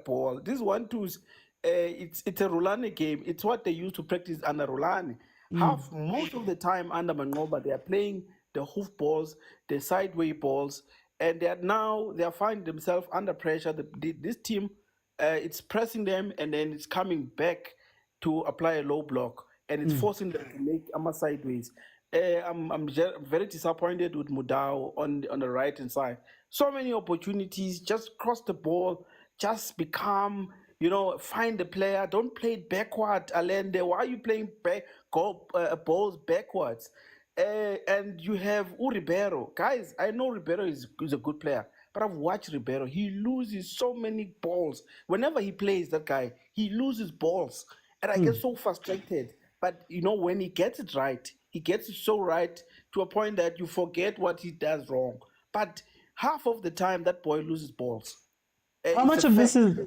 ball. This 1-2s, it's a rulani game. It's what they used to practice under rulani. Most of the time under Mangoba, they are playing the hoof balls, the sideway balls, and they are finding themselves under pressure. This team, it's pressing them, and then it's coming back to apply a low block, and it's forcing them to make sideways. I'm very disappointed with Mudao on the right hand side. So many opportunities, just cross the ball, just become, find the player. Don't play it backward, Alende. Why are you playing balls backwards? And you have Ribeiro. Guys, I know Ribeiro is a good player, but I've watched Ribeiro. He loses so many balls. Whenever he plays, that guy, he loses balls. And I get so frustrated. But, when he gets it right, he gets it so right to a point that you forget what he does wrong. But half of the time, that boy loses balls. How much of this is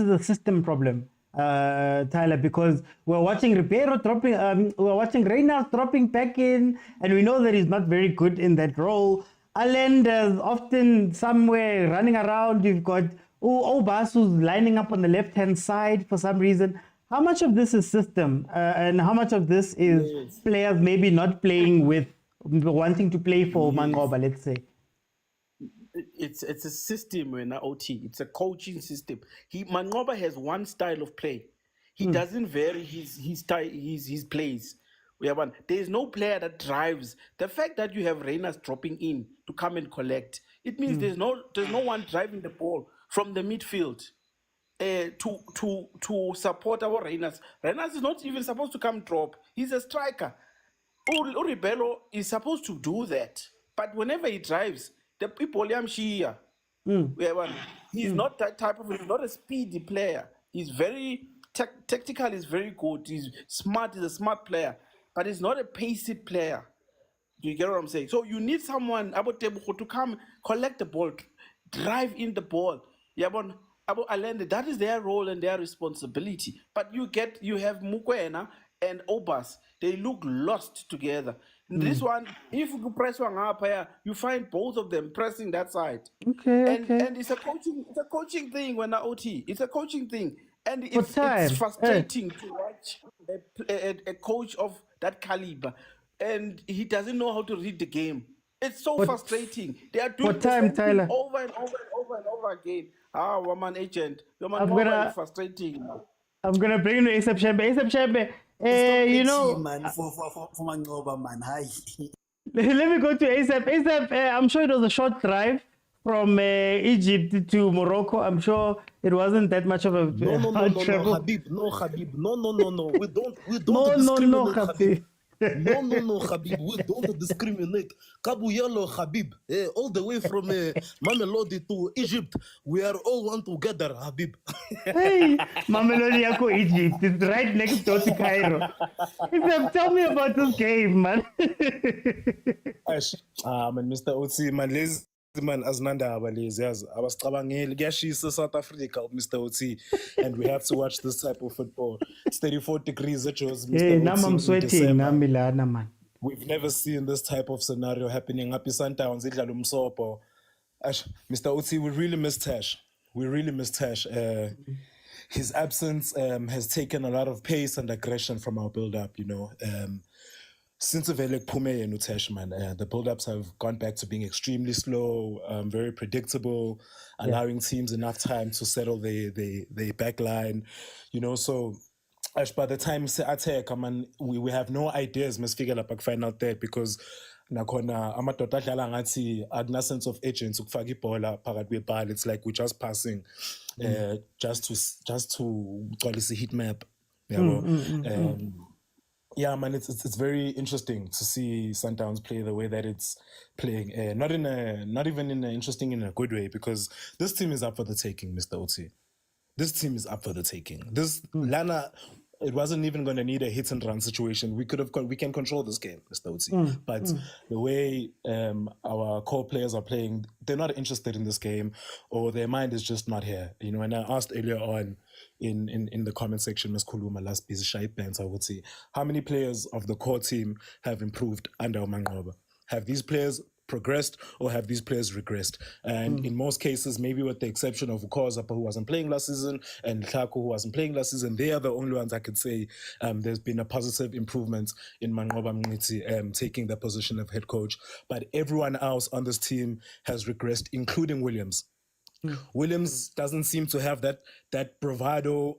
a system problem, Tyler? Because we're watching Ribeiro dropping, we're watching Reynolds dropping back in, and we know that he's not very good in that role. Allen's often somewhere running around. You've got Obas who's lining up on the left-hand side for some reason. How much of this is system, and how much of this is players maybe not playing with, wanting to play for Mangoba, let's say? It's a system, OT. It's a coaching system. Mangoba has one style of play. He doesn't vary his plays. There is no player that drives. The fact that you have Reynolds dropping in to come and collect, it means there's no one driving the ball from the midfield. To support our Reynolds. Reynolds is not even supposed to come drop. He's a striker. Ribeiro is supposed to do that. But whenever he drives, the people Shia. He's not that type of, he's not a speedy player. He's very tactical, he's very good. He's smart, he's a smart player. But he's not a pacey player. Do you get what I'm saying? So you need someone to come collect the ball, drive in the ball. That is their role and their responsibility. But you have Mokwena and Obas. They look lost together. This one, if you press one up here, you find both of them pressing that side. And it's a coaching thing when OT. It's a coaching thing. And it's frustrating to watch a coach of that caliber. And he doesn't know how to read the game. It's so frustrating. They are doing the same thing over and over again. Woman agent. Your man is frustrating. I'm gonna bring in ASAP Shembe. ASAP Shembe, man, for Mangoba, man. Hi. Let me go to ASAP. ASAP, I'm sure it was a short drive from Egypt to Morocco. I'm sure it wasn't that much of a hard travel. Habib. No, we don't discriminate, Habib. No, Habib, we don't discriminate. Kabu Yellow, Habib, all the way from Mamelodi to Egypt, we are all one together, Habib. Hey, Mamelodi Yako Egypt, it's right next door to Cairo. Tell me about this game, man. Man, Mr. Otsi, man, lazy man, aznanda abalezi, yazi abasicabangeli kuyashisa South Africa, Mr. Otsi, and we have to watch this type of football. It's 34 degrees at yours, Mr. Hey, Otsi. now I'm sweating, man. We've never seen this type of scenario happening. Happy Sundowns, idlala umsopo. Mr. Otsi, we really miss Tash. His absence has taken a lot of pace and aggression from our build-up, Since the build-ups have gone back to being extremely slow, very predictable, allowing teams enough time to settle their back line, So Ash, by the time attack, man, we have no ideas masifike lapha ku-final third because nakhona amadoda adlala ngathi akuna sense of urgency ukufaka ibhola phakathi kwebhala. It's like we're just passing just to gcwalisa heat map. Yeah, man, it's very interesting to see Sundowns play the way that it's playing. Not even in a good way, because this team is up for the taking, Mr. Oti. This team is up for the taking. This Lana, it wasn't even going to need a hit and run situation. We can control this game, Mr. Oti. But the way our core players are playing, they're not interested in this game, or their mind is just not here. You know, and I asked earlier on in the comment section, Ms. Kuluma, last busy shy bands, I would say, how many players of the core team have improved under Mangoba? Have these players progressed or have these players regressed? And in most cases, maybe with the exception of khoza, who wasn't playing last season, and Tlhako, who wasn't playing last season, they are the only ones I could say there's been a positive improvement in Mangoba Mngiti taking the position of head coach. But everyone else on this team has regressed, including Williams. Williams doesn't seem to have that bravado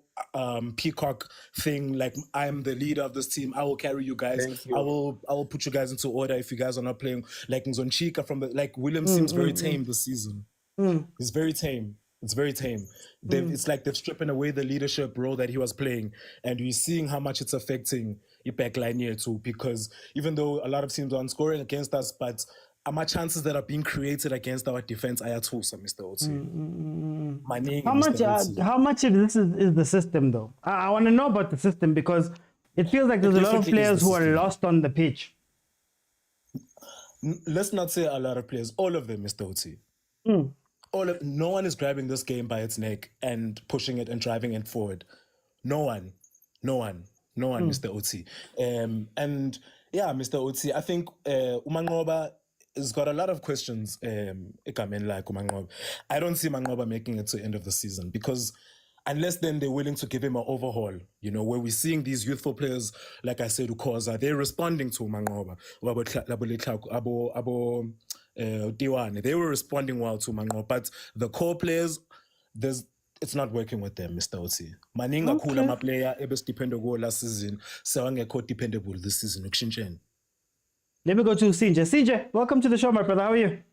peacock thing, like, I'm the leader of this team, I will carry you guys. Thank you. I will put you guys into order if you guys are not playing. Like Nzonchika Williams seems very tame this season. He's very tame. It's very tame. It's like they've stripping away the leadership role that he was playing, and you're seeing how much it's affecting the backline here too, because even though a lot of teams aren't scoring against us, but my chances that are being created against our defense are too, Mr. Oti. How much of this is the system, though? I want to know about the system, because it feels like there's a lot of players who are lost on the pitch. Let's not say a lot of players, all of them, Mr. Oti. No one is grabbing this game by its neck and pushing it and driving it forward. No one, Mr. Oti. And yeah, Mr. Oti, I think Umangoba has got a lot of questions. I don't see Mangoba making it to the end of the season, because unless then they're willing to give him an overhaul, you know, where we're seeing these youthful players, like I said, khoza, they're responding to Mangoba. They were responding well to Mangoba, but the core players, it's not working with them, Mr. Oti. Maninga kula ma player ebes dependable last season, sewangekho dependable this season. Let me go to Sinja. Sinja, welcome to the show, my brother. How are you?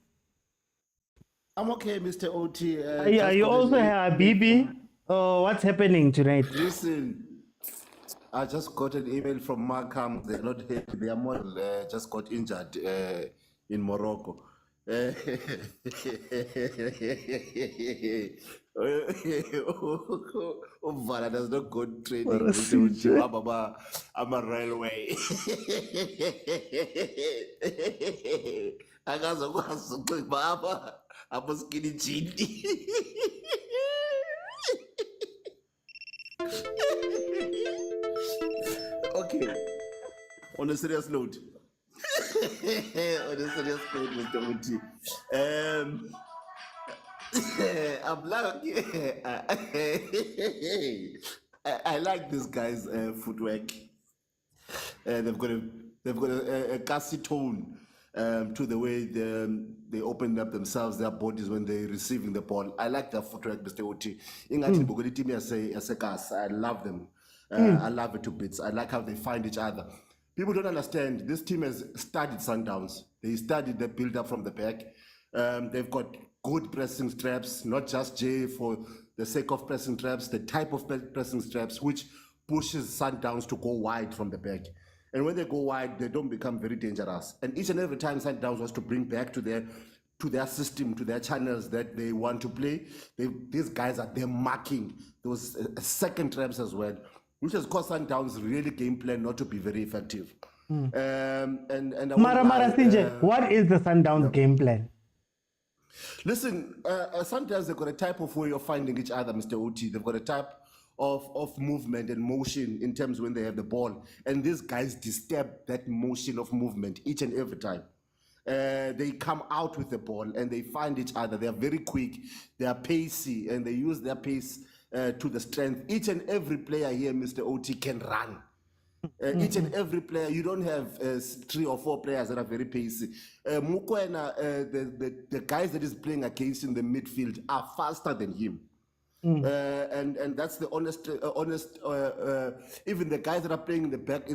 I'm okay, Mr. OT. Are you also here, Bibi? Oh, what's happening tonight? Listen, I just got an email from Markham. They're not happy. Their model just got injured in Morocco. Vala does not go training. I'm a railway. I got some Baba. I'm a skinny chindi. Okay, on a serious note. Mr. Uti. I'm like, I like this guy's footwork. They've got a classy tone to the way they open up themselves, their bodies when they're receiving the ball. I like their footwork, Mr. Uti. I love them. I love it to bits. I like how they find each other. People don't understand. This team has studied Sundowns. They studied the build-up from the back. They've got good pressing straps, not just J for the sake of pressing straps, the type of pressing straps which pushes Sundowns to go wide from the back. And when they go wide, they don't become very dangerous. And each and every time Sundowns was to bring back to their system, to their channels that they want to play, these guys are there marking those second traps as well, which has caused Sundowns really game plan not to be very effective. Mara Sinje, what is the Sundowns game plan? Listen, sometimes they've got a type of way of finding each other, Mr. Oti. They've got a type of movement and motion in terms when they have the ball. And these guys disturb that motion of movement each and every time. They come out with the ball and they find each other. They are very quick, they are pacey, and they use their pace to the strength. Each and every player here, Mr. Oti, can run. Each and every player, you don't have 3 or 4 players that are very pacey. Mokwena, the guys that is playing against in the midfield are faster than him. And that's the honest. Even the guys that are playing in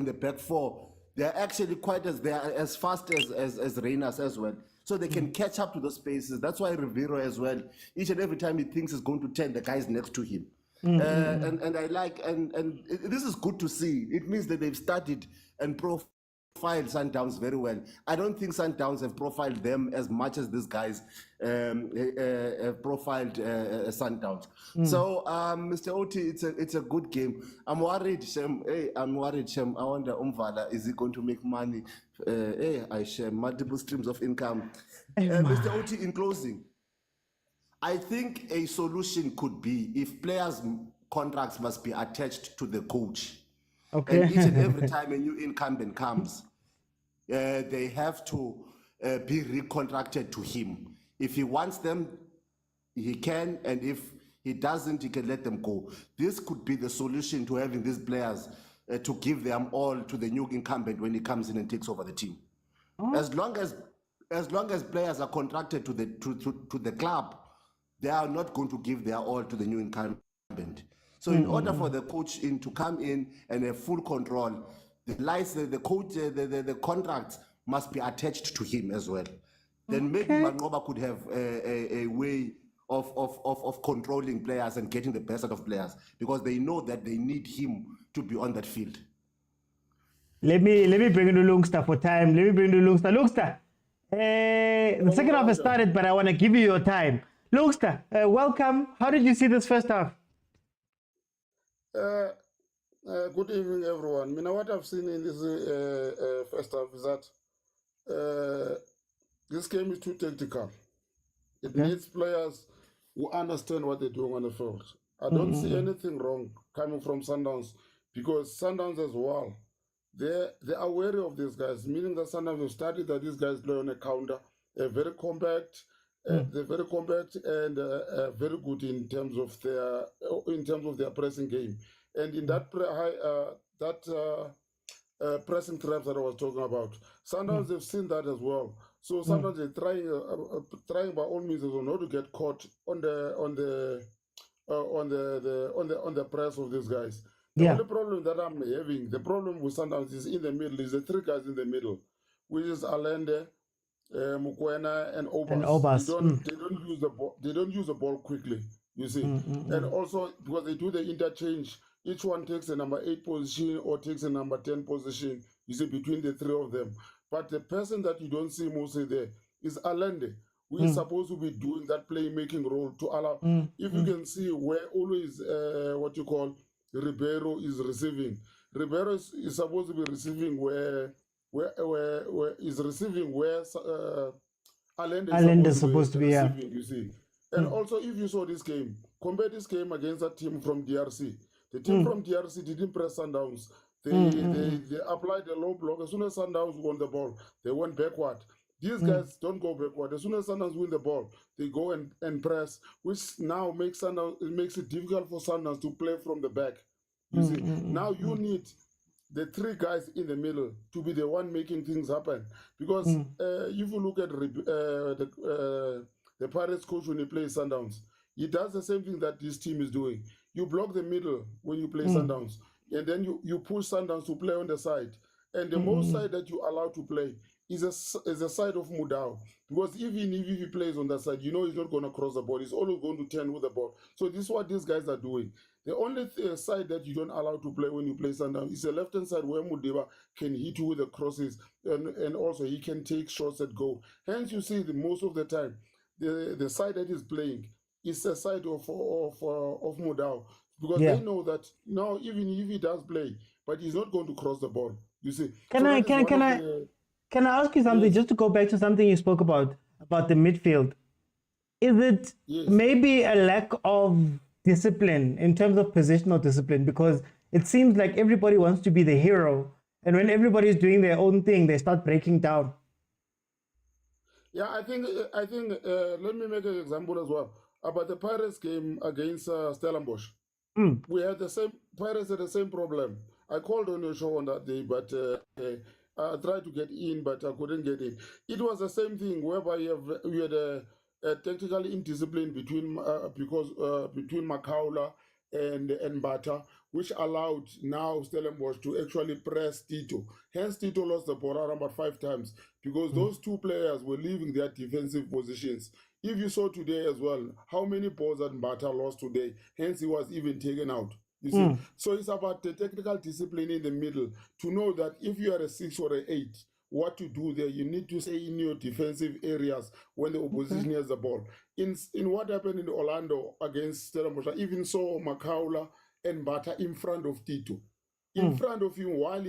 the back four, they are actually they are as fast as Reynas as well. So they can catch up to those spaces. That's why Rivero as well, each and every time he thinks he's going to turn, the guy's next to him. And I like, and this is good to see. It means that they've studied and profiled Sundowns very well. I don't think Sundowns have profiled them as much as these guys have profiled Sundowns. So, Mr. Oti, it's a good game. I'm worried, Shem. Hey, I'm worried, Shem. I wonder, Umvala, is he going to make money? Hey, I share multiple streams of income. Mr. Oti, in closing, I think a solution could be if players' contracts must be attached to the coach. Okay. And each and every time a new incumbent comes, they have to be recontracted to him. If he wants them, he can, and if he doesn't, he can let them go. This could be the solution to having these players to give them all to the new incumbent when he comes in and takes over the team. As long as players are contracted to the club, they are not going to give their all to the new incumbent. So in order for the coach to come in and have full control, the contracts must be attached to him as well. Then maybe Mangoba could have a way of controlling players and getting the best out of players, because they know that they need him to be on that field. Let me bring in the Lungster for time. Let me bring in the Lungster. Lungster, the second half has started, but I want to give you your time. Lungster, welcome. How did you see this first half? Good evening, everyone. What I've seen in this first half is that this game is too tactical. It needs players who understand what they're doing on the field. I don't see anything wrong coming from Sundowns, because Sundowns as well, they are wary of these guys, meaning that Sundowns have studied that these guys play on a counter. They're very compact. They're very compact and very good in terms of their pressing game. And in that pressing traps that I was talking about, Sundowns have seen that as well. So Sundowns are trying by all means not to get caught on the press of these guys. The only problem that I'm having, the problem with Sundowns is in the middle, is the three guys in the middle, which is Allende, Mokwena and Obas. They don't use the ball quickly, you see. And also because they do the interchange, each one takes a number 8 position or takes a number 10 position, you see, between the three of them. But the person that you don't see mostly there is Allende, who is supposed to be doing that playmaking role to allow. If you can see where always what you call Ribeiro is receiving. Ribeiro is supposed to be receiving where Allende is supposed to be receiving, you see. And also, if you saw this game, compare this game against a team from DRC. The team from DRC didn't press Sundowns. They applied the low block. As soon as Sundowns won the ball, they went backward. These guys don't go backward. As soon as Sundowns win the ball, they go and press, which now makes it difficult for Sundowns to play from the back. You see, now you need the three guys in the middle to be the one making things happen. Because if you look at the Pirates coach when he plays Sundowns, he does the same thing that this team is doing. You block the middle when you play Sundowns, and then you push Sundowns to play on the side. And the most side that you allow to play is a side of Motaung. Because even if he plays on that side, you know he's not going to cross the ball. He's always going to turn with the ball. So this is what these guys are doing. The only side that you don't allow to play when you play Sundowns is the left-hand side where Mudeba can hit you with the crosses, and also he can take shots at goal. Hence, you see most of the time, the side that is playing is the side of Motaung, because they know that now even if he does play, but he's not going to cross the ball. You see. Can I ask you something, just to go back to something you spoke about the midfield? Is it maybe a lack of discipline in terms of positional discipline? Because it seems like everybody wants to be the hero, and when everybody's doing their own thing, they start breaking down. Yeah, I think. Let me make an example as well about the Pirates game against Stellenbosch. We had Pirates had the same problem. I called on your show on that day, but I tried to get in, but I couldn't get in. It was the same thing whereby you had tactical indiscipline between between Makaula and Bata, which allowed now Stellenbosch to actually press Tito. Hence, Tito lost the ball around about 5 times because those two players were leaving their defensive positions. If you saw today as well, how many balls that Bata lost today, hence he was even taken out. You see, so it's about the technical discipline in the middle to know that if you are a 6 or an 8, what to do there. You need to stay in your defensive areas when the opposition has the ball. In what happened in Orlando against Stellenbosch, I even saw Makaula and Bata in front of Tito. In front of him, while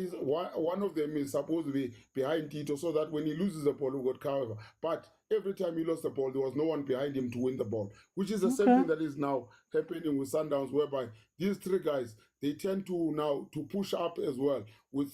one of them is supposed to be behind Tito, so that when he loses the ball, we got cover. But every time he lost the ball, there was no one behind him to win the ball, which is the same thing that is now happening with Sundowns, whereby these 3 guys, they tend to now to push up as well. With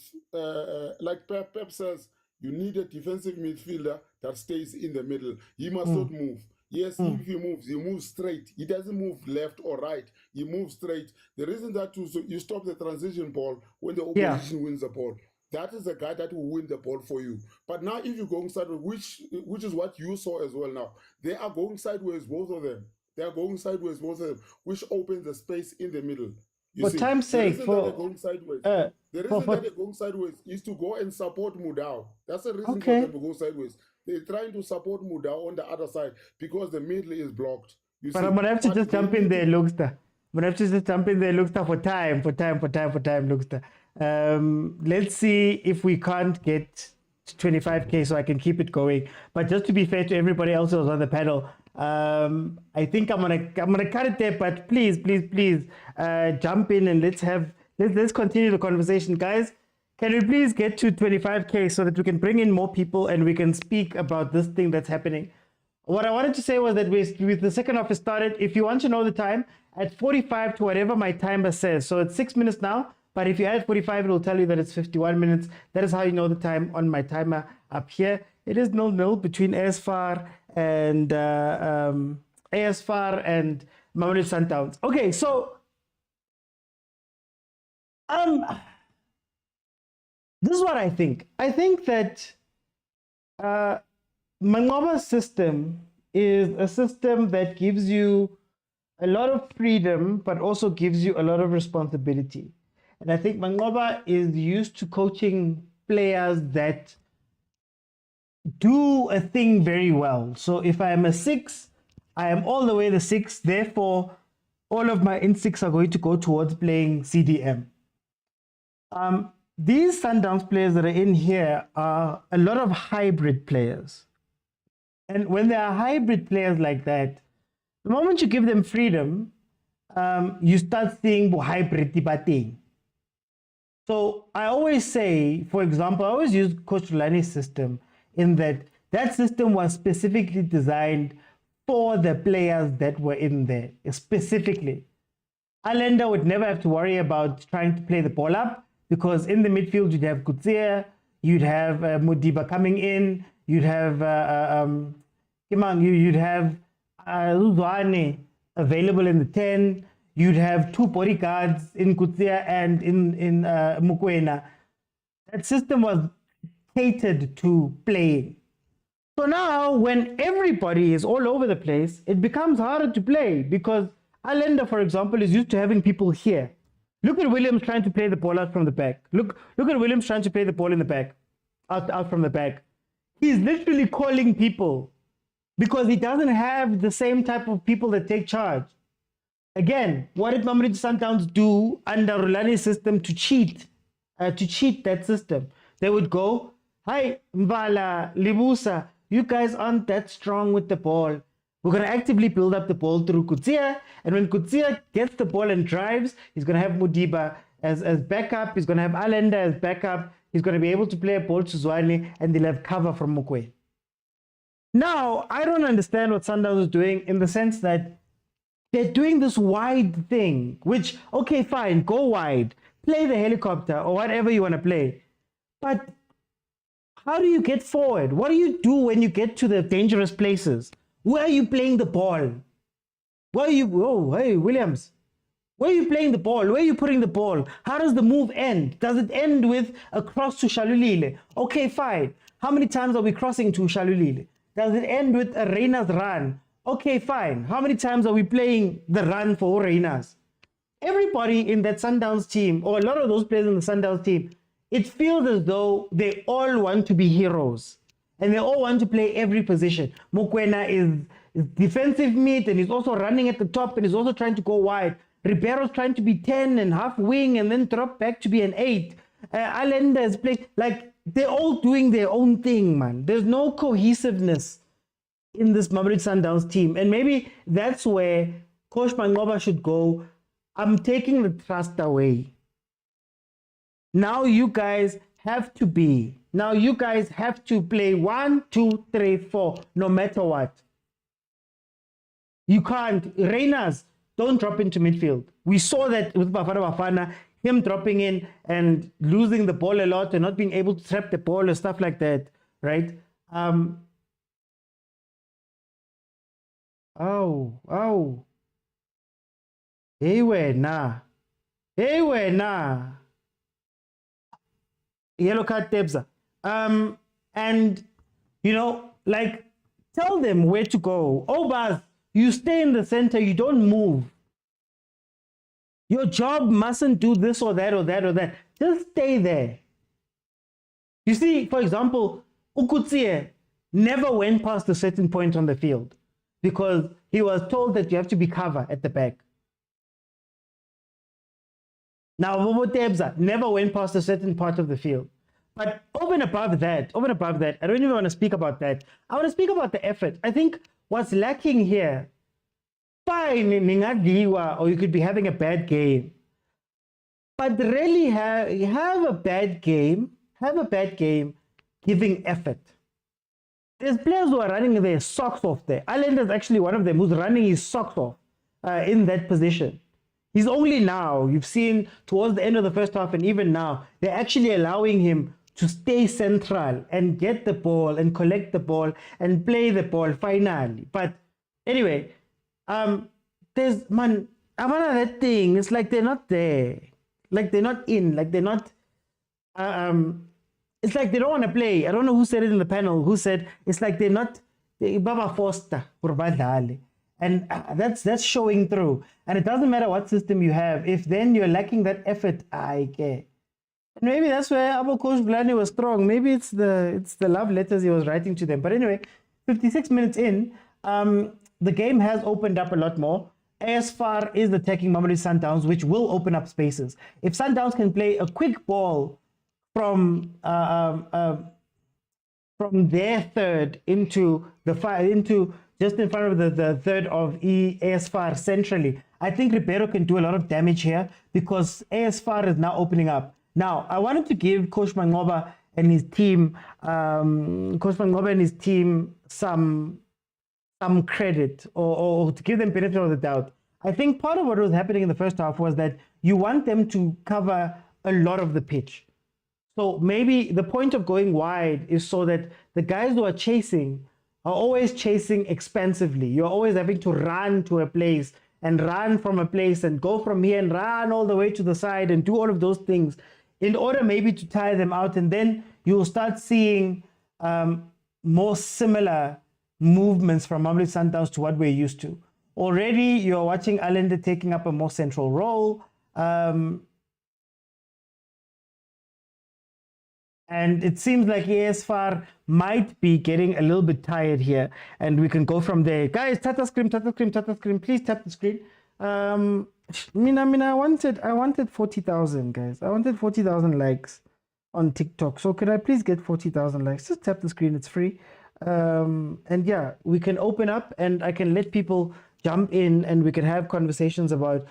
like Pep says, you need a defensive midfielder that stays in the middle. He must not move. Yes, if he moves straight. He doesn't move left or right. He moves straight. The reason that you stop the transition ball when the opposition wins the ball. That is the guy that will win the ball for you. But now if you're going sideways, which is what you saw as well now, they are going sideways, both of them. They are going sideways, both of them, which opens the space in the middle. For time's sake, the reason that they're going sideways is to go and support Mudau. That's the reason for them to go sideways. They're trying to support Mudau on the other side because the middle is blocked. But I'm gonna have to just jump in there, Luxta. I'm gonna have to just jump in there, Luxta, for time, Luxta. Let's see if we can't get to 25k so I can keep it going. But just to be fair to everybody else who was on the panel, I think I'm gonna cut it there. But please, jump in and let's continue the conversation, guys. Can we please get to 25k so that we can bring in more people and we can speak about this thing that's happening? What I wanted to say was that with the second half has started, if you want to know the time, at 45 to whatever my timer says. So it's 6 minutes now, but if you add 45, it will tell you that it's 51 minutes. That is how you know the time on my timer up here. It is 0-0 between ASFAR and Mamelodi Sundowns. Okay, so this is what I think. I think that Mangoba's system is a system that gives you a lot of freedom, but also gives you a lot of responsibility. And I think Mangoba is used to coaching players that do a thing very well. So if I am a 6, I am all the way the 6. Therefore, all of my instincts are going to go towards playing CDM. These Sundowns players that are in here are a lot of hybrid players. And when there are hybrid players like that, the moment you give them freedom, you start seeing hybrid thing. So I always say, for example, I always use Coach Rulani's system in that system was specifically designed for the players that were in there, specifically. Allende would never have to worry about trying to play the ball up, because in the midfield you'd have Kutsia, you'd have Modiba coming in, you'd have Zwane available in the 10, you'd have 2 bodyguards in Kutsia and in Mokwena. That system was catered to playing. So now when everybody is all over the place, it becomes harder to play, because Allende, for example, is used to having people here. Look at Williams trying to play the ball out from the back. Look at Williams trying to play the ball in the back, out from the back. He's literally calling people because he doesn't have the same type of people that take charge. Again, what did Mamelodi Sundowns do under Rulani's system to cheat that system? They would go, "Hi, Mbala, Libusa, you guys aren't that strong with the ball. We're going to actively build up the ball through Kutsia. And when Kutsia gets the ball and drives, he's going to have Modiba as backup. He's going to have Allende as backup. He's going to be able to play a ball to Zwane, and they'll have cover from Mokwe." Now, I don't understand what Sundowns is doing, in the sense that they're doing this wide thing, which, okay, fine, go wide. Play the helicopter or whatever you want to play. But how do you get forward? What do you do when you get to the dangerous places? Where are you playing the ball? Where are you? Oh, hey, Williams. Where are you playing the ball? Where are you putting the ball? How does the move end? Does it end with a cross to Shalulile? Okay, fine. How many times are we crossing to Shalulile? Does it end with a Reina's run? Okay, fine. How many times are we playing the run for Reinas? Everybody in that Sundowns team, or a lot of those players in the Sundowns team, it feels as though they all want to be heroes. And they all want to play every position. Mokwena is defensive mid, and he's also running at the top, and he's also trying to go wide. Ribeiro's trying to be 10 and half wing, and then drop back to be an 8. Allende is playing, like, they're all doing their own thing, man. There's no cohesiveness in this Mamelodi Sundowns team. And maybe that's where Coach Mangoba should go. I'm taking the trust away. Now you guys have to play 1, 2, 3, 4, no matter what. You can't. Reinas, don't drop into midfield. We saw that with Bafana, him dropping in and losing the ball a lot and not being able to trap the ball and stuff like that, right? Hey, wena. Yellow card Tebza. And, you know, like, tell them where to go. Obas, you stay in the center, you don't move. Your job mustn't do this or that or that or that. Just stay there. You see, for example, Ukutsie never went past a certain point on the field because he was told that you have to be cover at the back. Now, Bobo Tebza never went past a certain part of the field. But over and above that, I don't even want to speak about that. I want to speak about the effort. I think what's lacking here, fine, or you could be having a bad game. But really have a bad game giving effort. There's players who are running their socks off there. Allende is actually one of them who's running his socks off in that position. He's only now, you've seen towards the end of the first half and even now, they're actually allowing him to stay central and get the ball and collect the ball and play the ball finally. But anyway, there's, man, that thing, it's like they're not there. Like they're not in, like they're not, it's like they don't want to play. I don't know who said it in the panel, who said, it's like they're not, Baba Foster, and that's showing through. And it doesn't matter what system you have. If then you're lacking that effort, I care. And maybe that's where Abu Coach Blani was strong. Maybe it's the love letters he was writing to them. But anyway, 56 minutes in, the game has opened up a lot more. ASFAR is attacking Mamelodi Sundowns, which will open up spaces. If Sundowns can play a quick ball from their third into just in front of the third of ASFAR centrally, I think Ribeiro can do a lot of damage here because ASFAR is now opening up. Now, I wanted to give Coach Mangoba and his team, some credit or to give them benefit of the doubt. I think part of what was happening in the first half was that you want them to cover a lot of the pitch. So maybe the point of going wide is so that the guys who are chasing are always chasing expansively. You're always having to run to a place and run from a place and go from here and run all the way to the side and do all of those things in order maybe to tire them out. And then you'll start seeing more similar movements from Mamelodi Sundowns to what we're used to. Already, you're watching Allende taking up a more central role. And it seems like ASFAR might be getting a little bit tired here. And we can go from there. Guys, tap the screen. Please tap the screen. I wanted 40,000, guys. I wanted 40,000 likes on TikTok. So could I please get 40,000 likes? Just tap the screen. It's free. And yeah, we can open up and I can let people jump in and we can have conversations about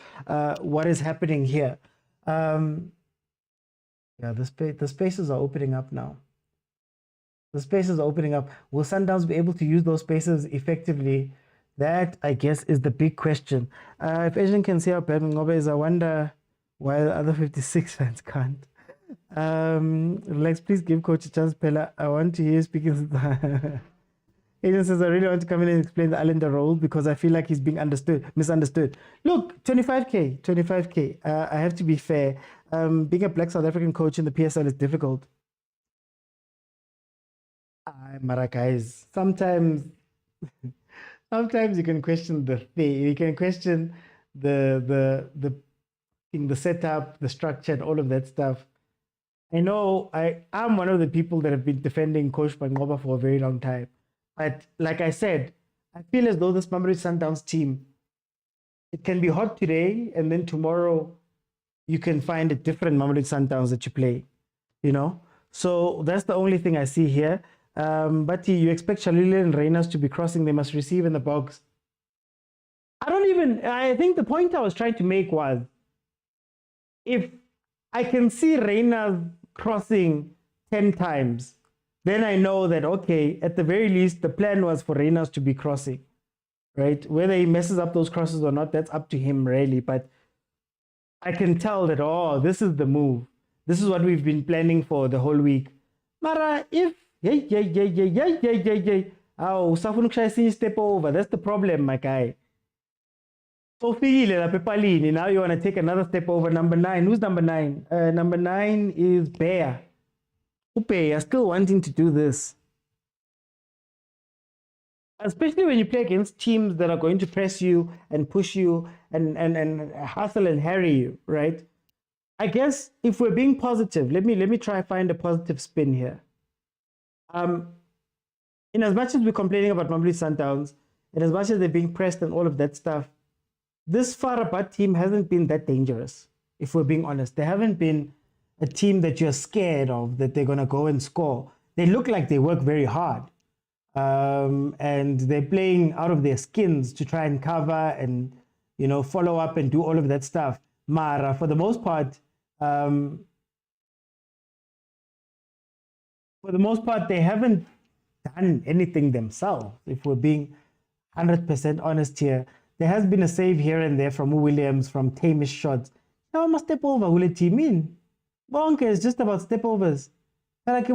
what is happening here. Yeah, the spaces are opening up now. The spaces are opening up. Will Sundowns be able to use those spaces effectively? That, I guess, is the big question. If Asian can see how bad Ngobe is, I wonder why the other 56 fans can't. Relax, please give Coach a chance, Pella. I want to hear you speaking. Agent says, I really want to come in and explain the Allende role because I feel like he's being misunderstood. Look, 25K. I have to be fair. Being a black South African coach in the PSL is difficult. Mara guys, sometimes Sometimes you can question the thing. You can question the setup, the structure, and all of that stuff. I know I'm one of the people that have been defending Coach Mangoba for a very long time. But like I said, I feel as though this Mamelodi Sundowns team, it can be hot today, and then tomorrow you can find a different Mamelodi Sundowns that you play, you know? So that's the only thing I see here. But you expect Shalile and Reyners to be crossing, they must receive in the box. I think the point I was trying to make was, if I can see Reyners crossing 10 times, then I know that, okay, at the very least, the plan was for Reyners to be crossing, right? Whether he messes up those crosses or not, that's up to him, really. But I can tell that, oh, this is the move. This is what we've been planning for the whole week. Mara, if, oh, step over, that's the problem, my guy. So now you want to take another step over. Number 9. Who's number 9? Number 9 is Bear. Upe, you're still wanting to do this. Especially when you play against teams that are going to press you and push you and hustle and harry you, right? I guess if we're being positive, let me try find a positive spin here. In as much as we're complaining about Mamelodi Sundowns, and as much as they're being pressed and all of that stuff, this Farabat team hasn't been that dangerous, if we're being honest. They haven't been a team that you're scared of, that they're going to go and score. They look like they work very hard. And they're playing out of their skins to try and cover and, you know, follow up and do all of that stuff. Mara, for the most part, they haven't done anything themselves, if we're being 100% honest here. There has been a save here and there from Williams, from Tamish shots. Now I must step over, will it team in? Bonke is just about step overs. Like,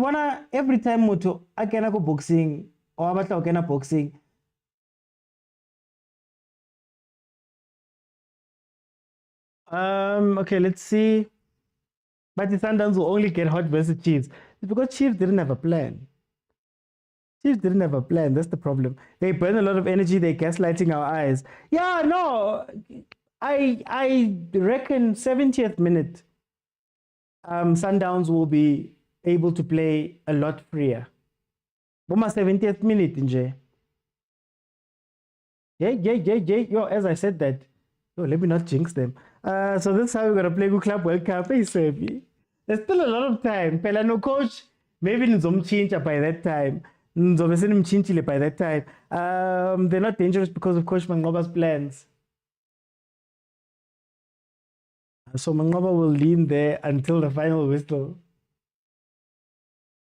every time Moto, I can go boxing, or I can boxing. Okay, let's see. But the Sundowns will only get hot versus Chiefs. It's because Chiefs didn't have a plan. Chiefs didn't have a plan. That's the problem. They burn a lot of energy. They're gaslighting our eyes. Yeah, no. I reckon 70th minute, Sundowns will be able to play a lot freer. Boma 70th minute, nje. Yeah. Yo, as I said that. Yo, let me not jinx them. So this is how we're going to play Go Club World Cup. Hey, Sebi. There's still a lot of time. Pela no coach. Maybe Nzomchincha by that time. Nzomchinchile by that time. They're not dangerous because of Coach Mangoba's plans. So Mangoba will lean there until the final whistle.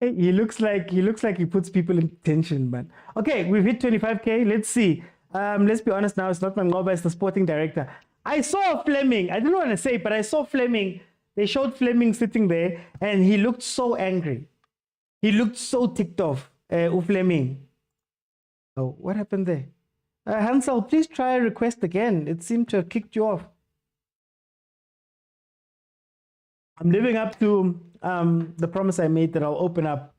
Hey, he looks like he puts people in tension, man. Okay, we've hit 25K. Let's see. Let's be honest now. It's not Mangoba. It's the sporting director. I saw Fleming. I didn't want to say, but I saw Fleming. They showed Fleming sitting there, and he looked so angry. He looked so ticked off. Fleming. Oh, what happened there? Hansel, please try a request again. It seemed to have kicked you off. I'm living up to the promise I made that I'll open up.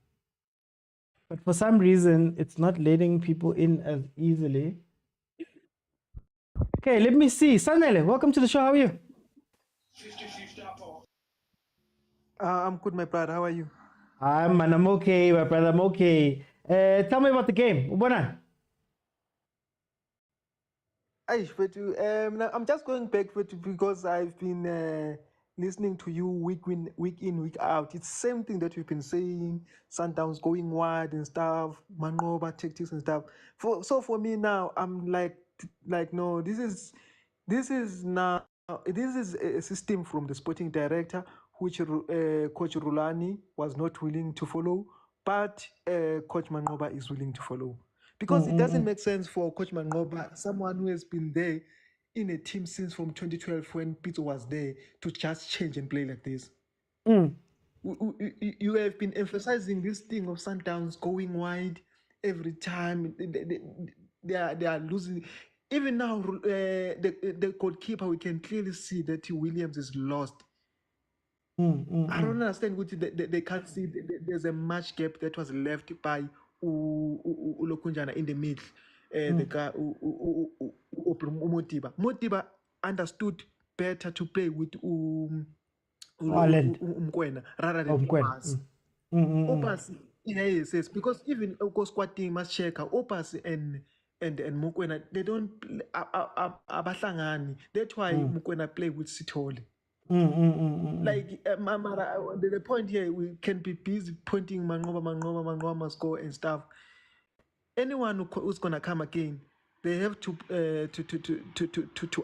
But for some reason, it's not letting people in as easily. Okay, let me see. Sanele, welcome to the show. How are you? I'm good, my brother. How are you? I'm okay, my brother. I'm okay. Tell me about the game. Ubona? I'm just going back because I've been listening to you week in, week out. It's the same thing that we've been saying. Sundowns going wide and stuff, Mangoba tactics and stuff. For me now, I'm like no, this is a system from the sporting director, which Coach Rulani was not willing to follow, but Coach Mangoba is willing to follow. Because it doesn't make sense for Coach Mangoba, someone who has been there in a team since from 2012 when Pitso was there, to just change and play like this. You have been emphasizing this thing of Sundowns going wide every time. They are losing. Even now, the goalkeeper, we can clearly see that Williams is lost. I don't understand what they can't see. There's a match gap that was left by Ulokunjana in the middle. the guy Motiba. Motiba understood better to play with Mokwena rather than Opas. Opas, yes, because even squad team must check Opas and Mokwena, they don't abahlangani. That's why Mokwena play with Sithole. Like the point here, we can be busy pointing Mangoba must go and stuff. Anyone who's gonna come again, they have to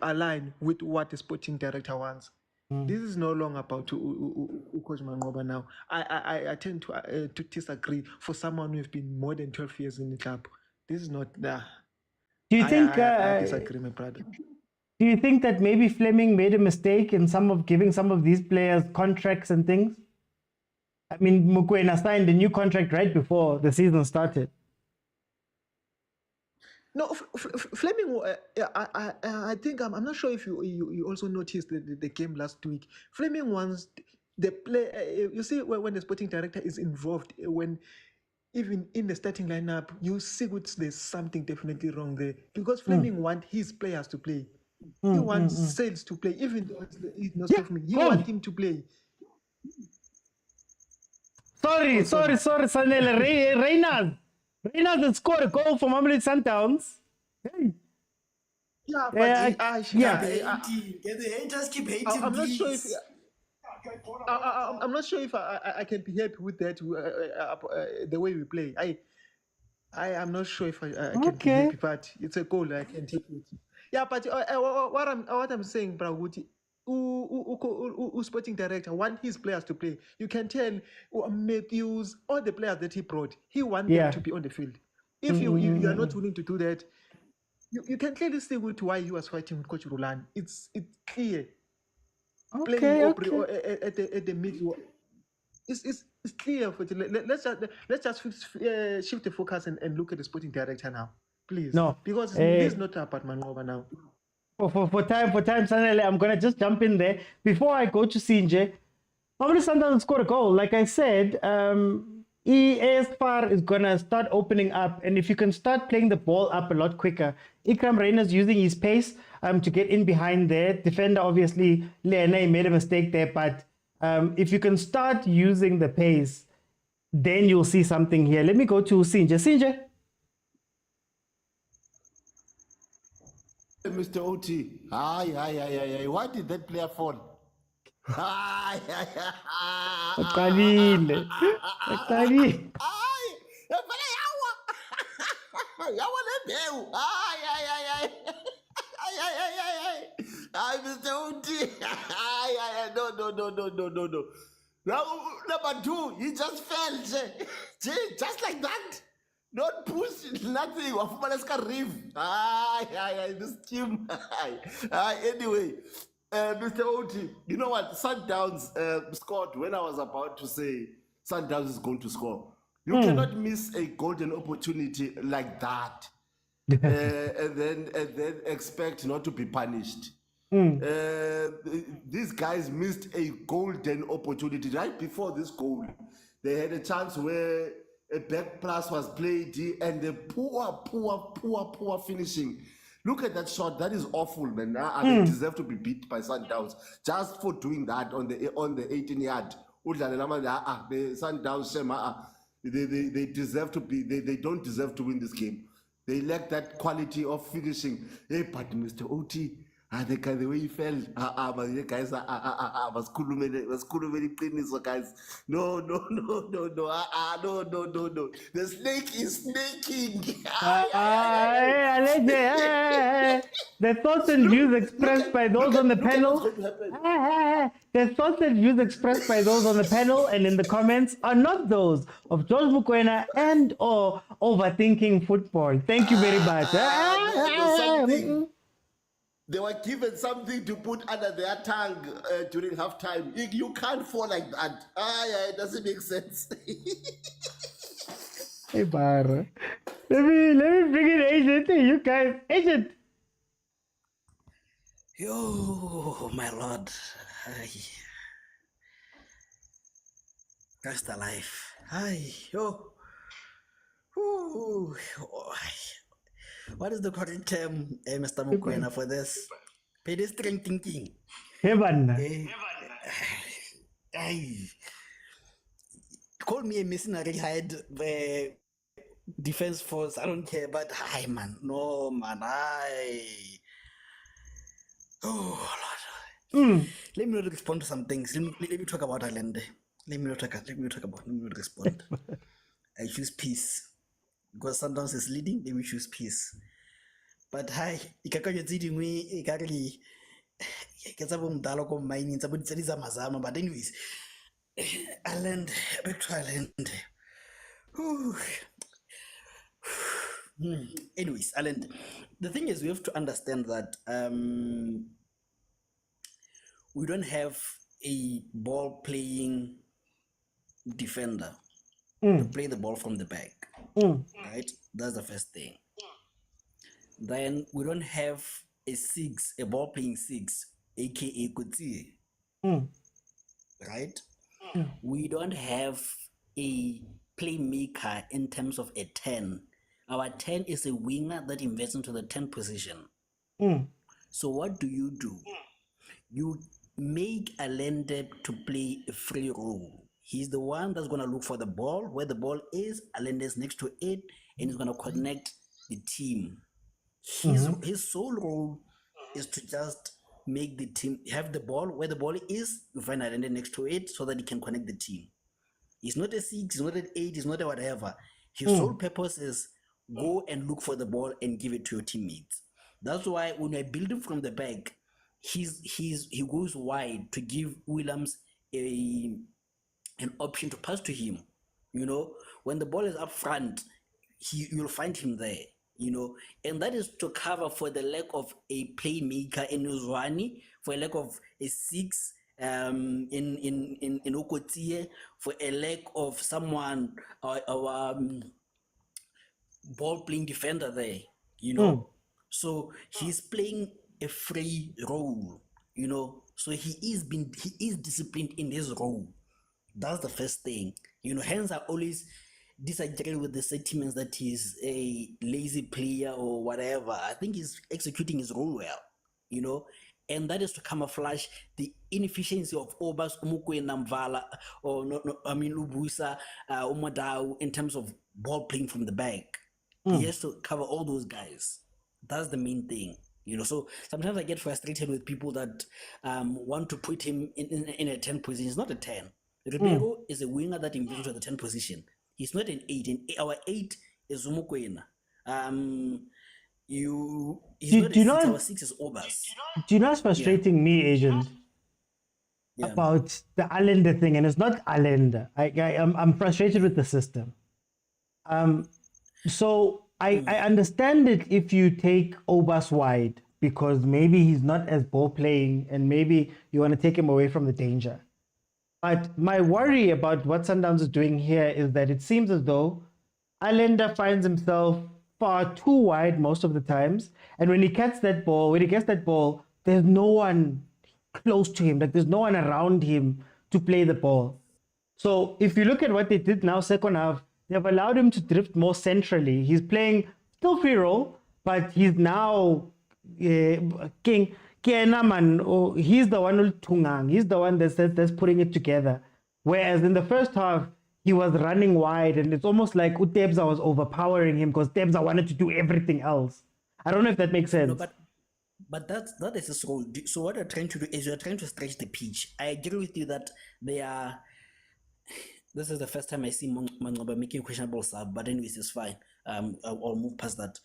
align with what the sporting director wants. This is no longer about Coach Mangoba now. I tend to disagree for someone who has been more than 12 years in the club. This is not. Do you think? I disagree, my brother. Do you think that maybe Fleming made a mistake in giving some of these players contracts and things? I mean, Mokwena signed a new contract right before the season started. No, Fleming. I think I'm not sure if you also noticed the game last week. Fleming wants the play. You see, when the sporting director is involved, when even in the starting lineup, you see there's something definitely wrong there because Fleming wants his players to play. He wants Sales to play, even though it's not Fleming. He wants him to play. Sorry, Sanele. Reynolds has scored a goal for Mamelodi Sundowns. Hey. Yeah, but get the haters keep hating. I'm not sure if I'm not sure if I can be happy with that the way we play. I am not sure if I can be happy, but it's a goal I can take it. Yeah, but what I'm saying, Braguti, sporting director want his players to play. You can tell Matthews, all the players that he brought, he wants them to be on the field. If you are not willing to do that, you can clearly see why he was fighting with Coach Rulani. It's clear. Playing at the middle, it's clear. Let's just shift the focus and look at the sporting director now, please. No, because this is not about Mangoba now. For time, Sanele, I'm gonna just jump in there before I go to Sinje. Mamelodi Sundowns scored a goal. Like I said, ESFAR is gonna start opening up, and if you can start playing the ball up a lot quicker, Ikram Reina's using his pace to get in behind there. Defender, obviously, Lene made a mistake there, but if you can start using the pace, then you'll see something here. Let me go to Sinje. Sinje. Mr. OT, why did that player fall? Mr. OT. No. Now, number two, he just fell. Just like that. Not push, nothing. This team. Anyway, Mr. Oti, you know what? Sundowns scored when I was about to say Sundowns is going to score. You cannot miss a golden opportunity like that and then expect not to be punished. These guys missed a golden opportunity right before this goal. They had a chance where a back pass was played and the poor finishing. Look at that shot. That is awful, man. They deserve to be beat by Sundowns just for doing that on the 18-yard. The Sundowns, they deserve to be. They don't deserve to win this game. They lack that quality of finishing. Hey, but Mr. OT. The way he fell, guys, was cool very clean, so guys. No. The snake is snaking. The thoughts and views expressed by those on the panel. The thoughts and views expressed by those on the panel and in the comments are not those of George Mokwena and or overthinking football. Thank you very much. They were given something to put under their tongue during halftime. You can't fall like that. It doesn't make sense. Hey, Bar. Let me bring in Agent. Hey, you guys. Agent. Yo, my lord. That's the life. Hi, yo. Ooh. what is the correct term, Mr. Mokwena, for this? Pedestrian thinking. Heaven. Call me a mercenary hired defense force. I don't care, but hi, man. No, man. Oh, Lord. Let me not respond to some things. Let me talk about Ireland. Let me not respond. I choose peace. Because Sundowns is leading, let me choose peace. But hi, but anyways, Ireland, back to Ireland. Anyways, Ireland. The thing is, we have to understand that we don't have a ball playing defender to play the ball from the back. Right? That's the first thing. Then we don't have a ball playing six, aka Kutsi. Right? We don't have a playmaker in terms of a 10. Our 10 is a winger that invests into the 10 position. So what do? You make Allende to play a free role. He's the one that's going to look for the ball. Where the ball is, Allende is next to it, and he's going to connect the team. His sole role is to just make the team have the ball. Where the ball is, you find Allende next to it so that he can connect the team. He's not a 6, he's not an 8, he's not a whatever. His sole purpose is go and look for the ball and give it to your teammates. That's why when you're building from the back, he goes wide to give Williams an option to pass to him. You know, when the ball is up front, you'll find him there. You know, and that is to cover for the lack of a playmaker in Uzwani, for a lack of a 6 in Okotie, for a lack of someone ball playing defender there. You know, so he's playing a free role. You know, so he is disciplined in his role. That's the first thing. You know, hence I always disagree with the sentiments that he's a lazy player or whatever. I think he's executing his role well, you know, and that is to camouflage the inefficiency of Obas, Mokwena, Mvala, or Lubusa, Motaung in terms of ball playing from the back. He has to cover all those guys. That's the main thing. You know, so sometimes I get frustrated with people that want to put him in a 10 position. He's not a 10. Ribeiro is a winger that invests to the 10 position. He's not an 8. Our 8 is Mokwena. Our 6 is Obas. Do you know what's frustrating me, Agent? About the Allende thing, and it's not Allende. I'm frustrated with the system. So I understand it if you take Obas wide, because maybe he's not as ball playing and maybe you want to take him away from the danger. But my worry about what Sundowns is doing here is that it seems as though Allende finds himself far too wide most of the times. And when he gets that ball, there's no one close to him. Like there's no one around him to play the ball. So if you look at what they did now, second half, they've allowed him to drift more centrally. He's playing still free role, but he's now king. He's the one tungang. He's the one that's putting it together. Whereas in the first half, he was running wide, and it's almost like Utebza was overpowering him because Tebza wanted to do everything else. I don't know if that makes sense. No, but that is his role. So what you're trying to do is you're trying to stretch the pitch. I agree with you that they are. This is the first time I see Mangoba making questionable sub, but anyways, it's fine. I'll move past that.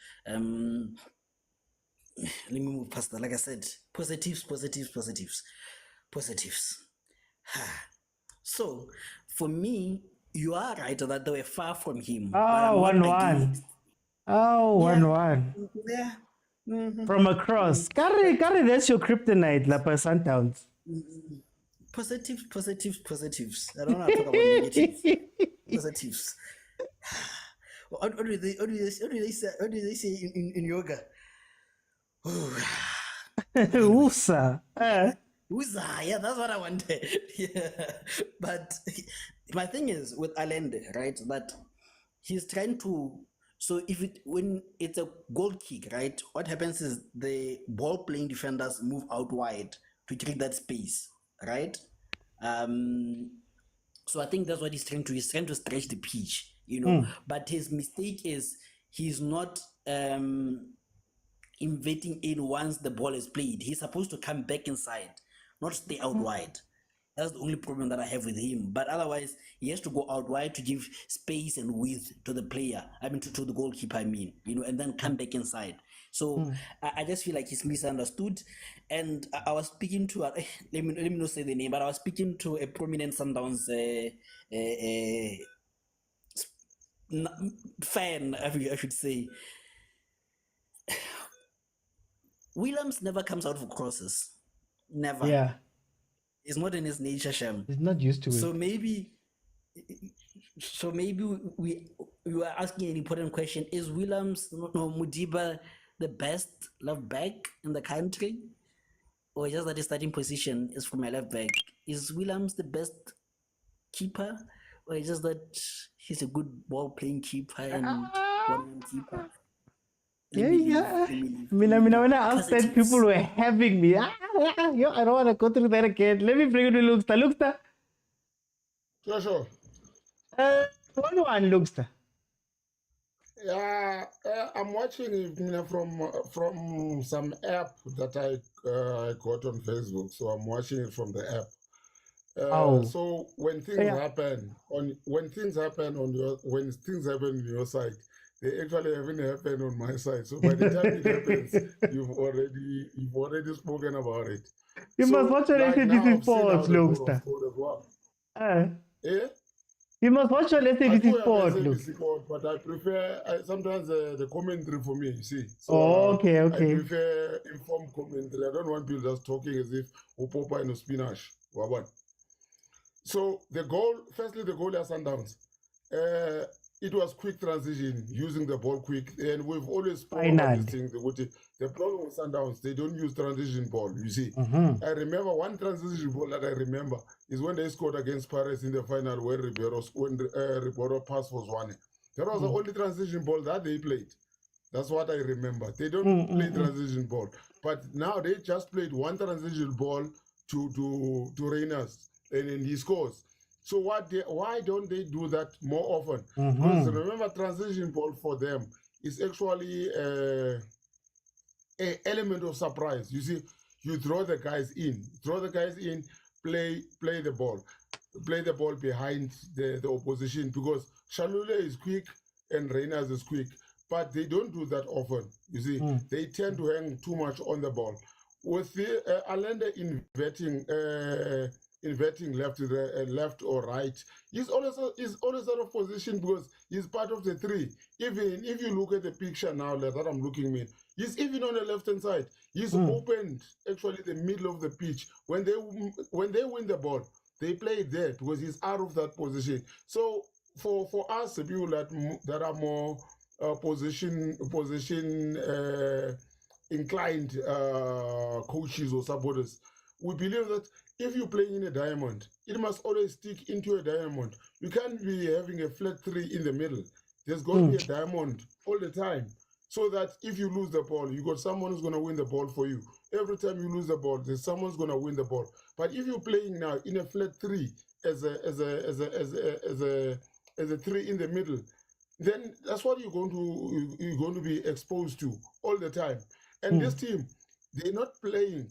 Let me move past that. Like I said, positives. So, for me, you are right that they were far from him. Oh, 1-1. Oh, 1-1. Yeah. From across. Carry, that's your kryptonite, Lapa Sundowns. Positives. I don't want to talk about negatives. Positives. What do they say in yoga? Usa. Usa, yeah, that's what I wanted. Yeah. But my thing is with Allende, right, that he's trying to So when it's a goal kick, right, what happens is the ball playing defenders move out wide to create that space, right? So I think that's what he's trying to. He's trying to stretch the pitch, But his mistake is he's not inverting in once the ball is played. He's supposed to come back inside, not stay out wide. That's the only problem that I have with him. But otherwise, he has to go out wide to give space and width to the player. To the goalkeeper, and then come back inside. So I just feel like he's misunderstood. And I was speaking to, let me not say the name, but I was speaking to a prominent Sundowns fan, I should say. Williams never comes out for crosses. Never. Yeah. It's not in his nature, Shem. He's not used to it. So maybe we were asking an important question. Is Williams, Mudiba, the best left back in the country? Or just that his starting position is from a left back? Is Williams the best keeper? Or just that he's a good ball playing keeper and one keeper? Yeah. When I asked that, people were having me. I don't want to go through that again. Let me bring it to Luxta. Luxta? Sure. 1-1, Luxta. Yeah, I'm watching it from some app that I got on Facebook. So I'm watching it from the app. So when things happen on your side, they actually haven't happened on my side. So by the time it happens, you've already spoken about it. You must watch your SABC Sports, Luxta. You must watch your SABC Sports, Luxta. But I prefer sometimes the commentary for me, you see. So, okay. I prefer informed commentary. I don't want people just talking as if Opopa and spinach. So the goal at Sundowns. It was quick transition, using the ball quick, and we've always spoken about this thing. The problem with Sundowns, they don't use transition ball, you see. I remember one transition ball that I remember is when they scored against Paris in the final where Ribeiro passed for Tshwane. That was the only transition ball that they played. That's what I remember. They don't play transition ball. But now they just played one transition ball to Reyners, and then he scores. So why don't they do that more often? Because remember, transition ball for them is actually an element of surprise. You see, you throw the guys in, play the ball behind the opposition, because Shalule is quick and Reyners is quick, but they don't do that often. You see, they tend to hang too much on the ball. With the Allende inverting left or right, he's always out of position because he's part of the three. Even if you look at the picture now that I'm looking at, he's even on the left hand side. He's opened actually the middle of the pitch. When they win the ball, they play it there because he's out of that position. So for us, the people that are more position inclined coaches or supporters, we believe that if you're playing in a diamond, it must always stick into a diamond. You can't be having a flat three in the middle. There's going to be a diamond all the time, so that if you lose the ball, you got someone who's going to win the ball for you. Every time you lose the ball, there's someone's going to win the ball. But if you're playing now in a flat three as a three in the middle, then that's what you're going to be exposed to all the time. And this team, they're playing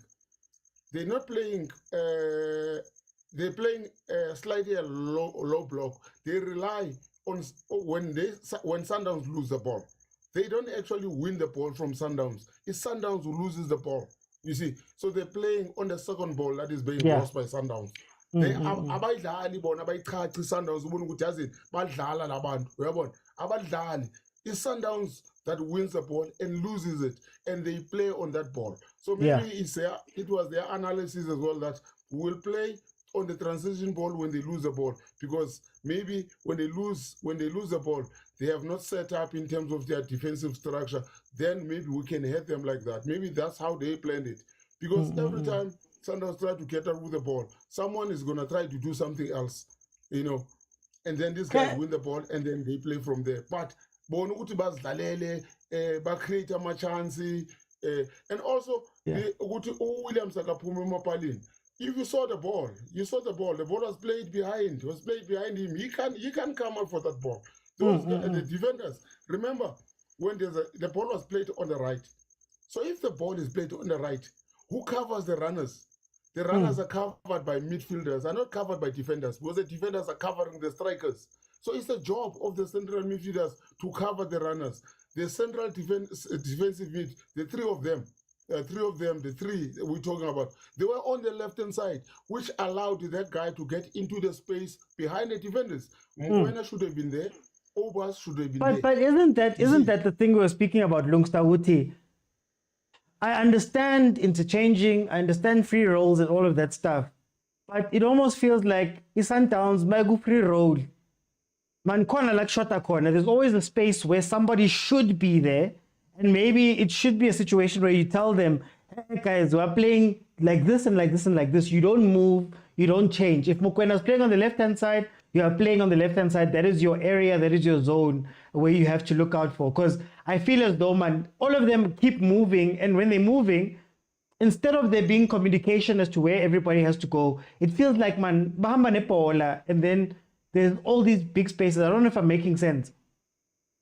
slightly a low block. They rely on when Sundowns lose the ball. They don't actually win the ball from Sundowns. It's Sundowns who loses the ball. You see, so they're playing on the second ball that is being lost by Sundowns. They abadlali bona bayichachi Sundowns ubona ukuthi yazi badlala labantu uyabona abadlali. It's Sundowns that wins the ball and loses it, and they play on that ball. So maybe it was their analysis as well that we will play on the transition ball when they lose the ball, because maybe when they lose the ball, they have not set up in terms of their defensive structure. Then maybe we can hit them like that. Maybe that's how they planned it, because every time Sundowns try to get out with the ball, someone is gonna try to do something else, and then these guys win the ball and then they play from there. But bona ukuthi bazidlalele ba create ama chance and also ukuthi uWilliams akaphuma emapalini. If you saw the ball, the ball was played behind, him. He can't come up for that ball. Those the defenders, remember when the ball was played on the right. So if the ball is played on the right, who covers the runners? The runners are covered by midfielders, are not covered by defenders, because the defenders are covering the strikers. So it's the job of the central midfielders to cover the runners. The central defensive mid, the three we're talking about, they were on the left-hand side, which allowed that guy to get into the space behind the defenders. Mokwena should have been there. Obas should have been there. But isn't that the thing we were speaking about, Lungstawuti? I understand interchanging, I understand free roles and all of that stuff, but it almost feels like Sundowns might go free role. Man, corner like shota corner, there's always a space where somebody should be there, and maybe it should be a situation where you tell them, hey guys, we're playing like this and like this and like this. You don't move, you don't change. If Mokwena is playing on the left-hand side, you are playing on the left-hand side. That is your area, that is your zone where you have to look out for. Because I feel as though, man, all of them keep moving. And when they're moving, instead of there being communication as to where everybody has to go, it feels like, man, bahamba nepola, and then there's all these big spaces. I don't know if I'm making sense.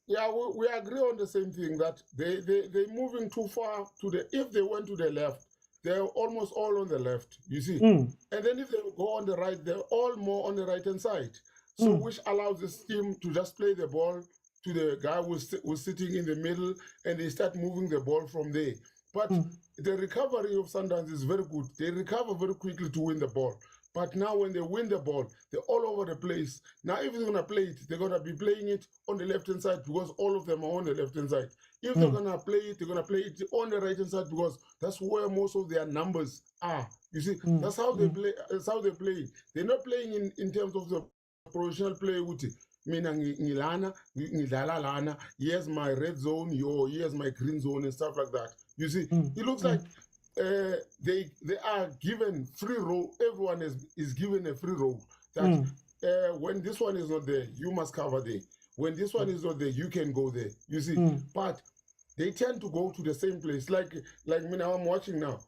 Yeah, we agree on the same thing, that they're moving too far to the, if they went to the left, they're almost all on the left, you see. And then if they go on the right, they're all more on the right-hand side. So which allows this team to just play the ball to the guy who's sitting in the middle, and they start moving the ball from there. But the recovery of Sundowns is very good. They recover very quickly to win the ball. But now when they win the ball, they're all over the place. Now if they're going to play it, they're going to be playing it on the left-hand side, because all of them are on the left-hand side. If they're going to play it, they're going to play it on the right-hand side, because that's where most of their numbers are. You see, that's how they play. That's how they play. They're not playing in terms of the professional play. Mina ngilana, ngidlala lana. Here's my red zone, here's my green zone, and stuff like that. You see, it looks like they are given free role. Everyone is given a free role. That when this one is not there, you must cover there. When this one is not there, you can go there. You see, but they tend to go to the same place. Like me now, I'm watching now.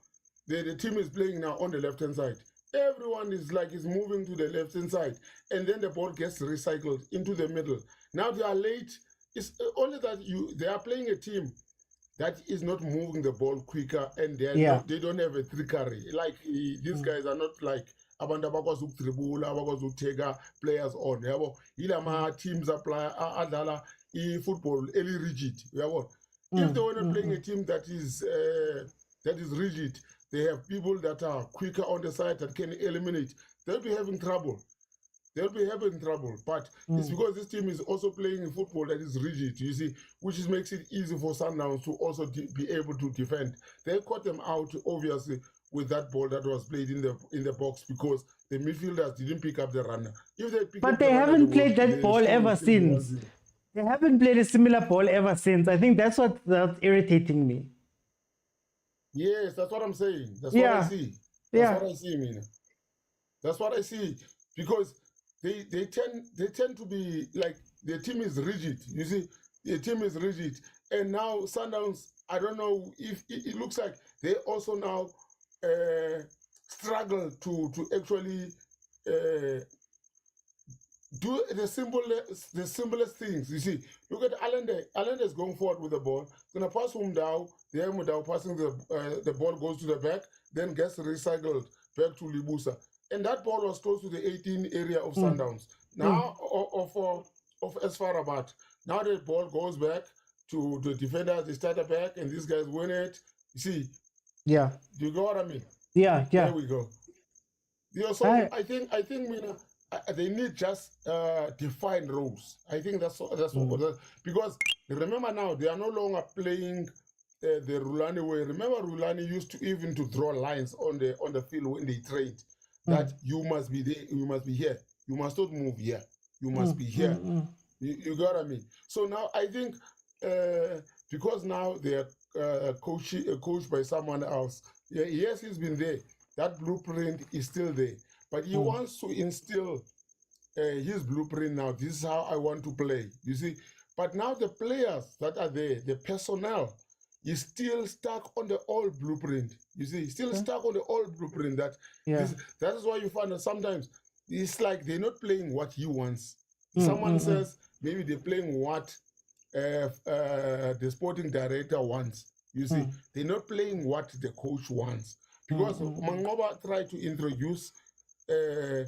The team is playing now on the left-hand side. Everyone is moving to the left-hand side, and then the ball gets recycled into the middle. Now they are late. It's only that they are playing a team that is not moving the ball quicker, and they don't have a trickery. Like these guys are not like abantu abakwazi ukudribula, abakwazi ukuteka players on. Yabo, ilama teams apply adala football eli rigid. Yabo, if they were not playing a team that is rigid, they have people that are quicker on the side that can eliminate. They'll be having trouble. But it's because this team is also playing a football that is rigid, you see, which makes it easy for Sundowns to also be able to defend. They caught them out, obviously, with that ball that was played in the box, because the midfielders didn't pick up the runner. They haven't played that ball ever since. They haven't played a similar ball ever since. I think that's what's irritating me. Yes, that's what I'm saying. That's what I see. That's what I see, Mina. That's what I see. Because they tend to be like, the team is rigid. You see, the team is rigid. And now Sundowns, I don't know if it looks like they also now struggle to actually do the simplest things. You see, look at Allende. Allende is going forward with the ball. Gonna pass Mudau. The Mudau passing the ball goes to the back, then gets recycled back to Libusa. And that ball was close to the 18 area of Sundowns. Now of Esfarabat. Now the ball goes back to the defenders. They start back, and these guys win it. You see? Yeah. Do you know what I mean? Yeah. There we go. Yeah, so I think Mina, they need just defined rules. I think that's what because remember now they are no longer playing the Rulani way. Remember, Rulani used to even to draw lines on the field when they trained. That you must be there, you must be here, you must not move here, you must be here. You got what I mean? So now I think because now they are coached by someone else. Yes, he's been there. That blueprint is still there, but he wants to instill his blueprint now. This is how I want to play. You see, But now the players that are there, the personnel, is still stuck on the old blueprint. You see, still stuck on the old blueprint. That is why you find that sometimes it's like they're not playing what he wants. Someone says maybe they're playing what the sporting director wants. You see, they're not playing what the coach wants. Because Mangoba tried to introduce an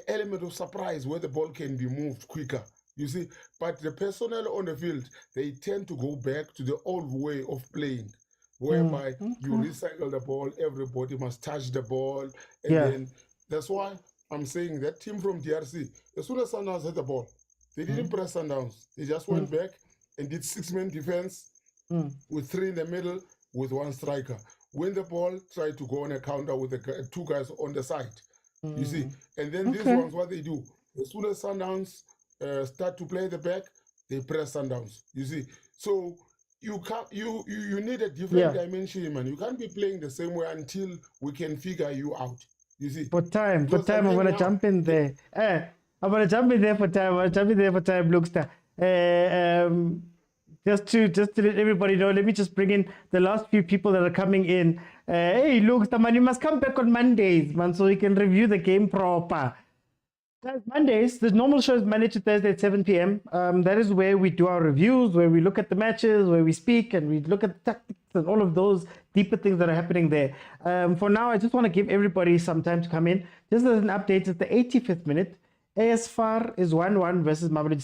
element of surprise where the ball can be moved quicker. You see, but the personnel on the field, they tend to go back to the old way of playing, whereby you recycle the ball, everybody must touch the ball. And then that's why I'm saying that team from DRC, as soon as Sundowns had the ball, they didn't press Sundowns. They just went back and did 6-man defense with 3 in the middle with 1 striker. Win the ball, try to go on a counter with the 2 guys on the side. You see, and then these ones, what they do, as soon as Sundowns start to play the back, they press Sundowns. You see, so you can't. You need a different dimension, man. You can't be playing the same way until we can figure you out. You see. For time, I'm gonna jump in there. I'm gonna jump in there for time. Lookster. Just to let everybody know, let me just bring in the last few people that are coming in. Hey, Lookster, man, you must come back on Mondays, man, so we can review the game proper. Guys, Mondays, the normal show is Monday to Thursday at 7 p.m. That is where we do our reviews, where we look at the matches, where we speak, and we look at the tactics and all of those deeper things that are happening there. For now, I just want to give everybody some time to come in. Just as an update, it's the 85th minute. AS FAR is 1-1 versus MAMELODI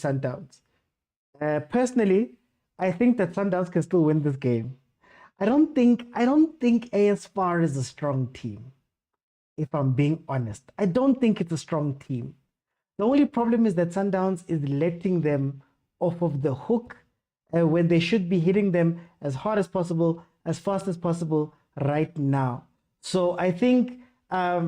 Sundowns. Personally, I think that Sundowns can still win this game. I don't think AS FAR is a strong team. If I'm being honest, I don't think it's a strong team. The only problem is that Sundowns is letting them off of the hook when they should be hitting them as hard as possible, as fast as possible right now. So I think, I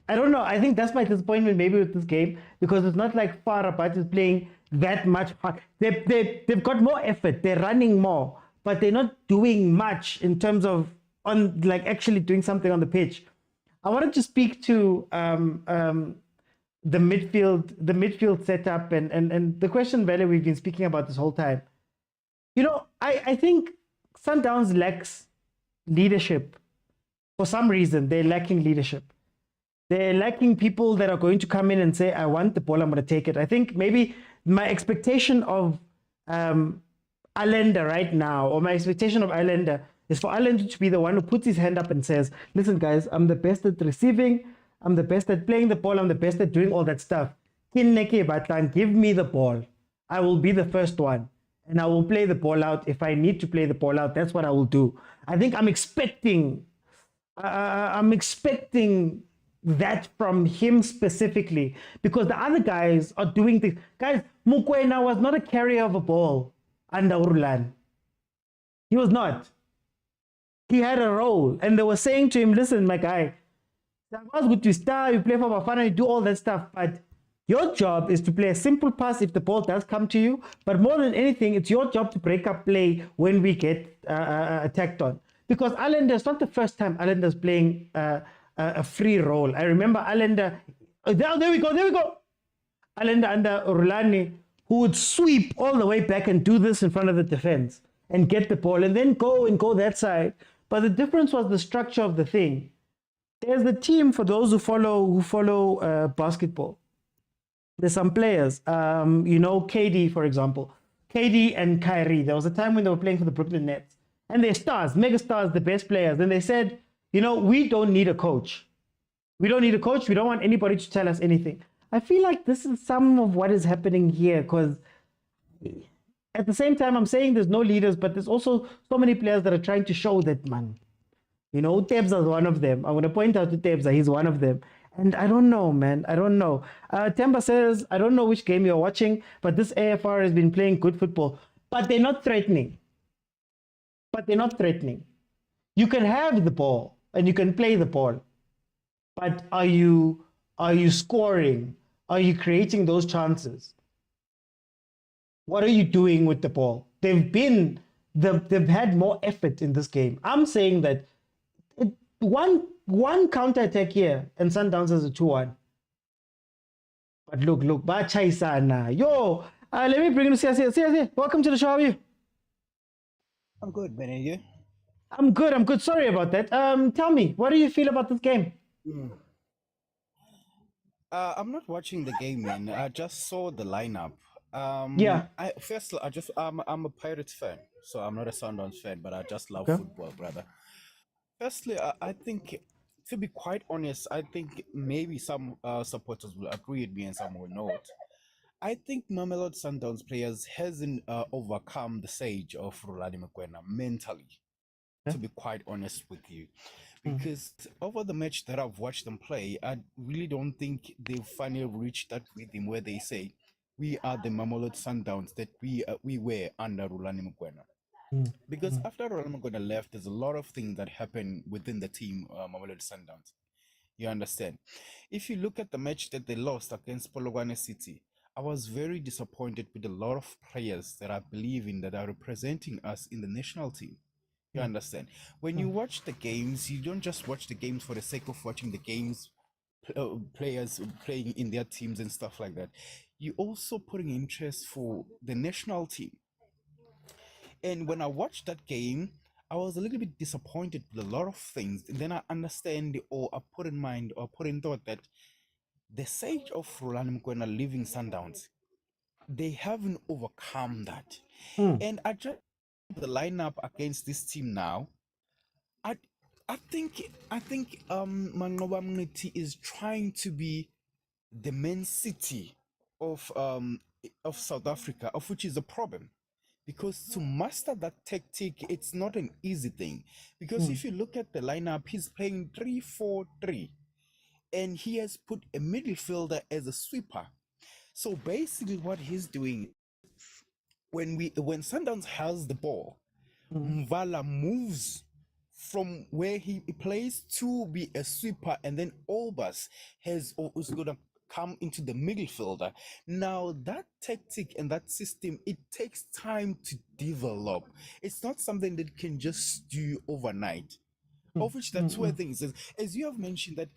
don't know. I think that's my disappointment maybe with this game, because it's not like Far Rabat is playing that much hard. They've got more effort. They're running more, but they're not doing much in terms of actually doing something on the pitch. I wanted to speak to the midfield setup and the question, Vele, we've been speaking about this whole time. You know, I think Sundowns lacks leadership. For some reason, they're lacking leadership. They're lacking people that are going to come in and say, I want the ball, I'm going to take it. I think maybe my expectation of Allende right now, or my expectation of Allende, is for Allende to be the one who puts his hand up and says, listen, guys, I'm the best at receiving, I'm the best at playing the ball, I'm the best at doing all that stuff. Give me the ball. I will be the first one, and I will play the ball out. If I need to play the ball out, that's what I will do. I think I'm expecting that from him specifically, because the other guys are doing things. Guys, Mokwena was not a carrier of a ball under Rulani. He was not. He had a role, and they were saying to him, listen, my guy, that's good to start, you play for bafana, you do all that stuff, but your job is to play a simple pass if the ball does come to you, but more than anything, it's your job to break up play when we get attacked on. Because Allende, it's not the first time Allende is playing a free role. I remember Allende, there we go. Allende under Rulani, who would sweep all the way back and do this in front of the defense and get the ball and then go that side. But the difference was the structure of the thing. There's the team, for those who follow basketball. There's some players, KD, for example. KD and Kyrie. There was a time when they were playing for the Brooklyn Nets. And they're stars, mega stars, the best players. And they said, we don't need a coach. We don't need a coach. We don't want anybody to tell us anything. I feel like this is some of what is happening here, because at the same time, I'm saying there's no leaders, but there's also so many players that are trying to show that, man. Tebza is one of them. I'm going to point out to Tebza, he's one of them. And I don't know, man. I don't know. Temba says, I don't know which game you're watching, but this AFR has been playing good football. But they're not threatening. You can have the ball and you can play the ball. But are you scoring? Are you creating those chances? What are you doing with the ball? They've had more effort in this game. I'm saying that one counter attack here and Sundowns is a 2-1. But look, Bachaisana. Yo, Let me bring in Siasi. Siasi, welcome to the show. How are you? I'm good, man. And you? I'm good. I'm good. Sorry about that. Tell me, what do you feel about this game? I'm not watching the game, man. I just saw the lineup. Yeah. I'm a Pirates fan, so I'm not a Sundowns fan, but I just love Okay. football, brother. Firstly, I think, to be quite honest, I think maybe some supporters will agree with me and some will not. I think Mamelodi Sundowns players hasn't overcome the sage of Rulani Mokwena mentally, to be quite honest with you. Because over the match that I've watched them play, I really don't think they've finally reached that rhythm where they say, we are the Mamelodi Sundowns that we were under Rulani Mokwena. Because after Rulani Mokwena left, there's a lot of things that happen within the team, Mamelodi Sundowns. You understand? If you look at the match that they lost against Polokwane City, I was very disappointed with a lot of players that I believe in that are representing us in the national team. You understand? When you watch the games, you don't just watch the games for the sake of watching the games, players playing in their teams and stuff like that. You also putting interest for the national team. And when I watched that game, I was a little bit disappointed with a lot of things. And then I understand, or I put in mind, or put in thought that the sage of Rulani Mokwena leaving Sundowns, they haven't overcome that. And I just the lineup against this team now. I think Mangoba Mniti is trying to be the Man City of South Africa, of which is a problem. Because to master that tactic, it's not an easy thing. Because if you look at the lineup, he's playing 3-4-3. And he has put a midfielder as a sweeper. So basically what he's doing, when Sundowns has the ball, Mvala moves from where he plays to be a sweeper, and then Obas is going to come into the midfielder. Now that tactic and that system, it takes time to develop. It's not something that can just do overnight. Of which there are two things. As you have mentioned that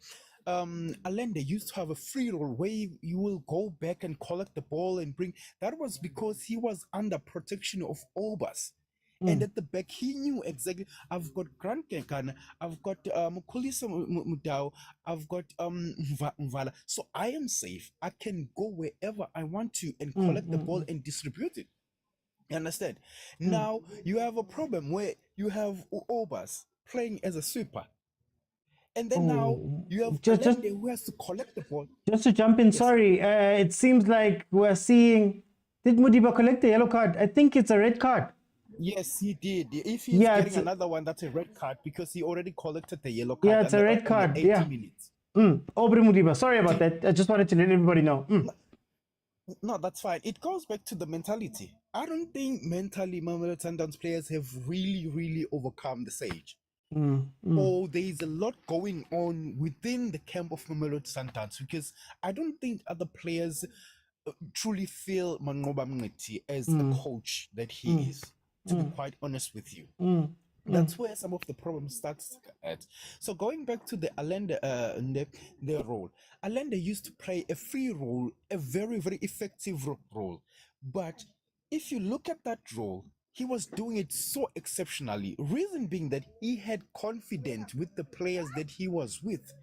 Allende used to have a free roll where you will go back and collect the ball and bring. That was because he was under protection of Obas. And at the back, he knew exactly, I've got Grant Kekana, I've got Kulisa Mudau, I've got Mvala. So I am safe. I can go wherever I want to and collect the ball and distribute it. You understand? Now, you have a problem where you have Obas playing as a sweeper. And then now, you have Allende who has to collect the ball. Just to jump in, sorry, it seems like we're seeing, did Mudiba collect the yellow card? I think it's a red card. Yes, he did. If he's getting another one, that's a red card because he already collected the yellow card. Yeah, it's a red card. 80 minutes. Aubrey Mudiba. Sorry about that. I just wanted to let everybody know. No, that's fine. It goes back to the mentality. I don't think mentally Mamelodi Sundowns players have really overcome the sage. Or there is a lot going on within the camp of Mamelodi Sundowns because I don't think other players truly feel Mangoba Mngeti as the coach that he is. To be quite honest with you, that's where some of the problem starts at. So going back to the Allende, their role, Allende used to play a free role, a very effective role. But if you look at that role, he was doing it so exceptionally. Reason being that he had confidence with the players that he was with.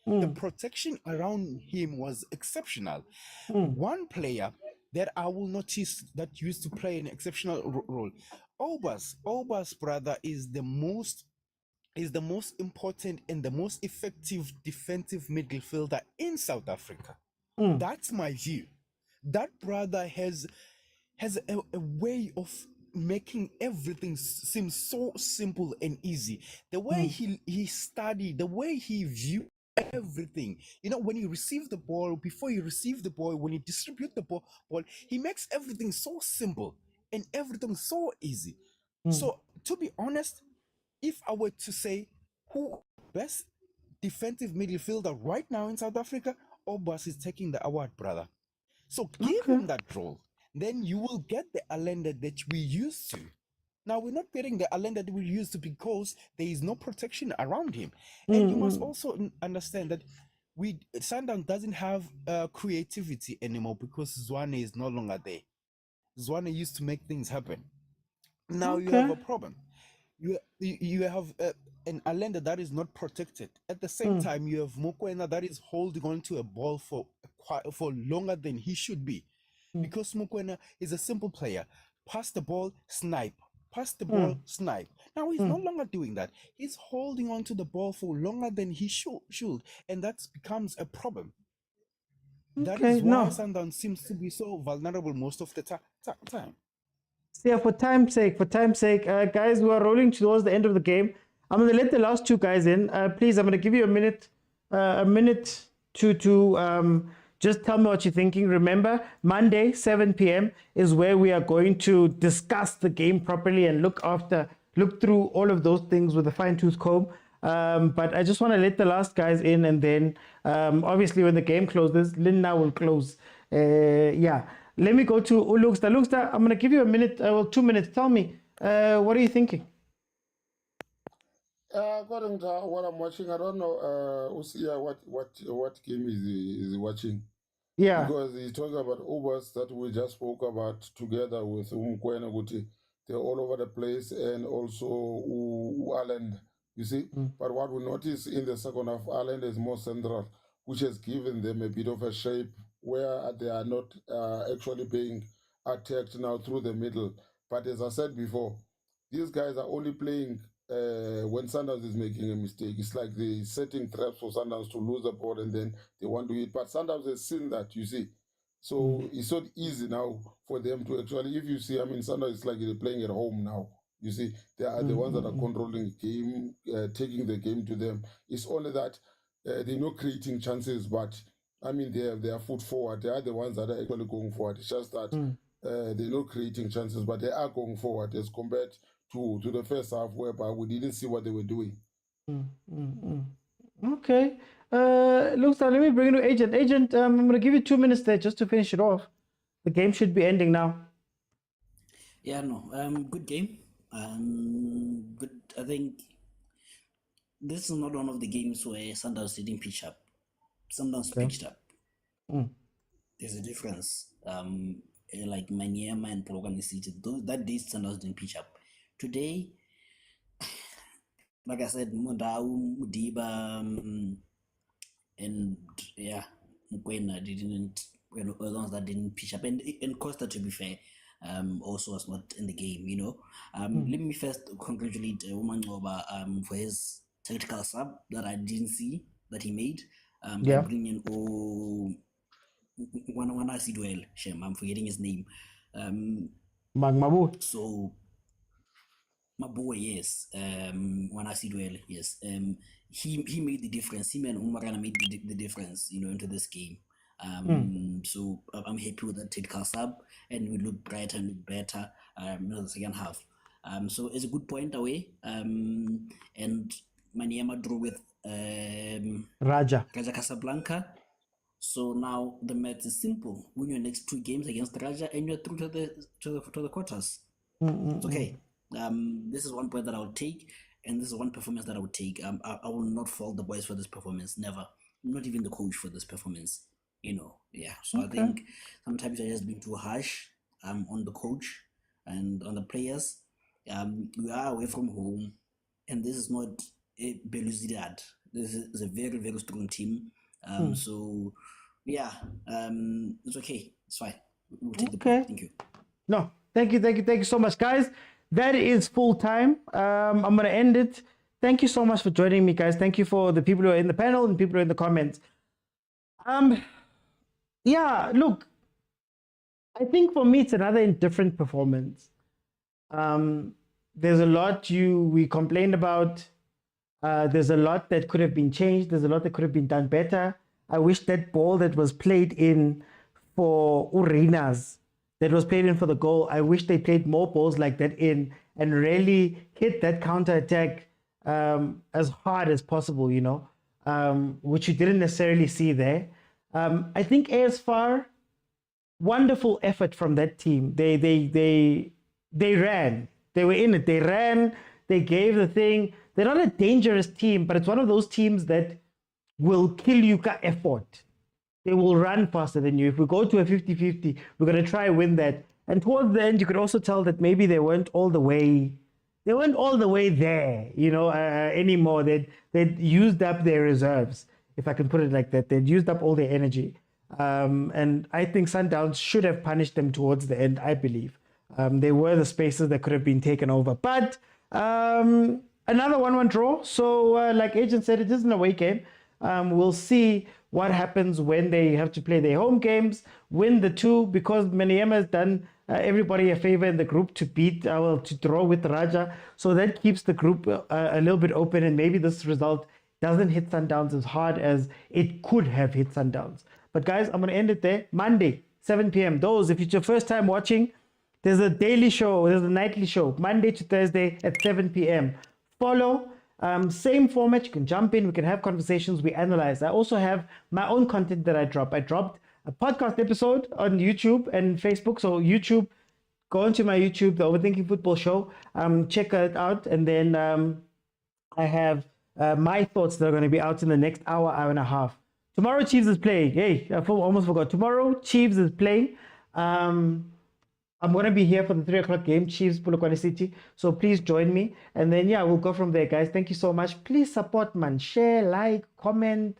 The protection around him was exceptional. One player that I will notice that used to play an exceptional role, Obas brother is the most important and the most effective defensive midfielder in South Africa. That's my view. That brother has a way of making everything seem so simple and easy. The way he studied, the way he viewed everything. You know, when you receive the ball, before you receive the ball, when you distribute the ball, he makes everything so simple and everything so easy. So to be honest, if I were to say who best defensive midfielder right now in South Africa, Obas is taking the award, brother. So give him that role. Then you will get the Allende that we used to. Now, we're not getting the Allende that we used to because there is no protection around him. And you must also understand that Sundown doesn't have creativity anymore because Tshwane is no longer there. Tshwane used to make things happen. Now you have a problem. You have an Allende that is not protected. At the same time, you have Mokwena that is holding on to a ball for longer than he should be, because Mokwena is a simple player. Pass the ball, snipe. Pass the ball, snipe. Now he's no longer doing that. He's holding on to the ball for longer than he should, and that becomes a problem. That is why Sundowns seems to be so vulnerable most of the time. Yeah, for time's sake, guys, we are rolling towards the end of the game. I'm going to let the last two guys in. Please, I'm going to give you a minute to just tell me what you're thinking. Remember, Monday, 7 p.m. is where we are going to discuss the game properly and look through all of those things with a fine-tooth comb. But I just want to let the last guys in, and then obviously when the game closes, Linda will close. Let me go to Ulugsta. Ulugsta, I'm going to give you a minute, 2 minutes. Tell me, what are you thinking? According to what I'm watching, I don't know what game is he watching. Yeah. Because he's talking about Ubers that we just spoke about together with Mokwena Guti. They're all over the place, and also Ireland, you see. But what we notice in the second half, Ireland is more central, which has given them a bit of a shape where they are not actually being attacked now through the middle. But as I said before, these guys are only playing when Sundowns is making a mistake. It's like they're setting traps for Sundowns to lose the ball, and then they want to hit. But Sundowns has seen that, you see. So it's not easy now for them to actually, if you see, I mean, Sundowns is like they're playing at home now. You see, they are the ones that are controlling the game, taking the game to them. It's only that they're not creating chances, but I mean, they have their foot forward. They are the ones that are actually going forward. It's just that they're not creating chances, but they are going forward as compared to the first half, whereby we didn't see what they were doing. Okay. Looks like, let me bring it to Agent. Agent, I'm going to give you 2 minutes there just to finish it off. The game should be ending now. Yeah, no. Good game. Good. I think this is not one of the games where Sundowns didn't pitch up. Sundowns pitched up. There's a difference. Like Manyema and Polokwane City, that day Sundowns didn't pitch up. Today, like I said, Motaung, Mudiba, and yeah, Mokwena didn't, the ones that didn't pitch up, and Costa, to be fair, also was not in the game, you know. Let me first congratulate Umangoba for his tactical sub that I didn't see that he made. By bringing one I see duel, Shem, I'm forgetting his name. Magmabu. So my boy, yes. When I see duel, yes. He made the difference. Him and Umarana made the difference, you know, into this game. So I'm happy with that tactical sub, and we look brighter and look better in the second half. So it's a good point away. And Maniema drew with Raja Casablanca. So now the math is simple. Win your next 2 games against Raja, and you're through to the quarters. It's okay. This is 1 point that I would take, and this is 1 performance that I would take. I will not fault the boys for this performance, never. Not even the coach for this performance, you know. Yeah. So I think sometimes I just been too harsh on the coach and on the players. We are away from home, and this is not a Belouizdad. This is a very, very strong team. So yeah, it's okay. It's fine. We'll take the point. Thank you. No, thank you so much, guys. That is full time. I'm going to end it. Thank you so much for joining me, guys. Thank you for the people who are in the panel and people who are in the comments. Yeah, look, I think for me, it's another indifferent performance. There's a lot we complained about. There's a lot that could have been changed. There's a lot that could have been done better. I wish that ball that was played in for Urenas, that was played in for the goal, I wish they played more balls like that in and really hit that counter-attack as hard as possible, you know, which you didn't necessarily see there. I think as far, wonderful effort from that team. They ran. They were in it. They ran. They gave the thing. They're not a dangerous team, but it's one of those teams that will kill you ka effort. They will run faster than you. If we go to a 50-50, we're going to try and win that. And towards the end, you could also tell that maybe they weren't all the way there, anymore. They'd used up their reserves, if I can put it like that. They'd used up all their energy. And I think Sundowns should have punished them towards the end, I believe. There were the spaces that could have been taken over. But another 1-1 draw. So like Agent said, it is an away game. We'll see what happens when they have to play their home games, win the two, because Maniema has done everybody a favor in the group to to draw with Raja. So that keeps the group a little bit open, and maybe this result doesn't hit Sundowns as hard as it could have hit Sundowns. But guys, I'm going to end it there. Monday, 7 p.m. Those, if it's your first time watching, there's a daily show, there's a nightly show, Monday to Thursday at 7 p.m. Follow. Same format. You can jump in. We can have conversations. We analyze. I also have my own content that I drop. I dropped a podcast episode on YouTube and Facebook. So YouTube, go onto my YouTube, the Overthinking Football Show. Check it out. And then I have my thoughts that are going to be out in the next hour and a half. Tomorrow, Chiefs is playing. Hey, I almost forgot. Tomorrow, Chiefs is playing. I'm going to be here for the 3 o'clock game, Chiefs, Polokwane City. So please join me. And then, we'll go from there, guys. Thank you so much. Please support, man. Share, like, comment.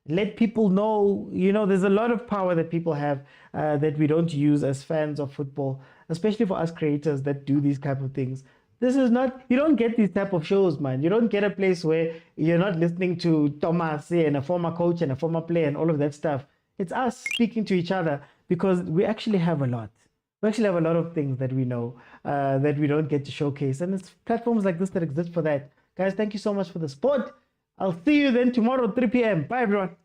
Let people know. There's a lot of power that people have that we don't use as fans of football, especially for us creators that do these type of things. This is not, you don't get these type of shows, man. You don't get a place where you're not listening to Thomas and a former coach and a former player and all of that stuff. It's us speaking to each other because we actually have a lot. We actually have a lot of things that we know that we don't get to showcase. And it's platforms like this that exist for that. Guys, thank you so much for the support. I'll see you then tomorrow, 3 p.m. Bye, everyone.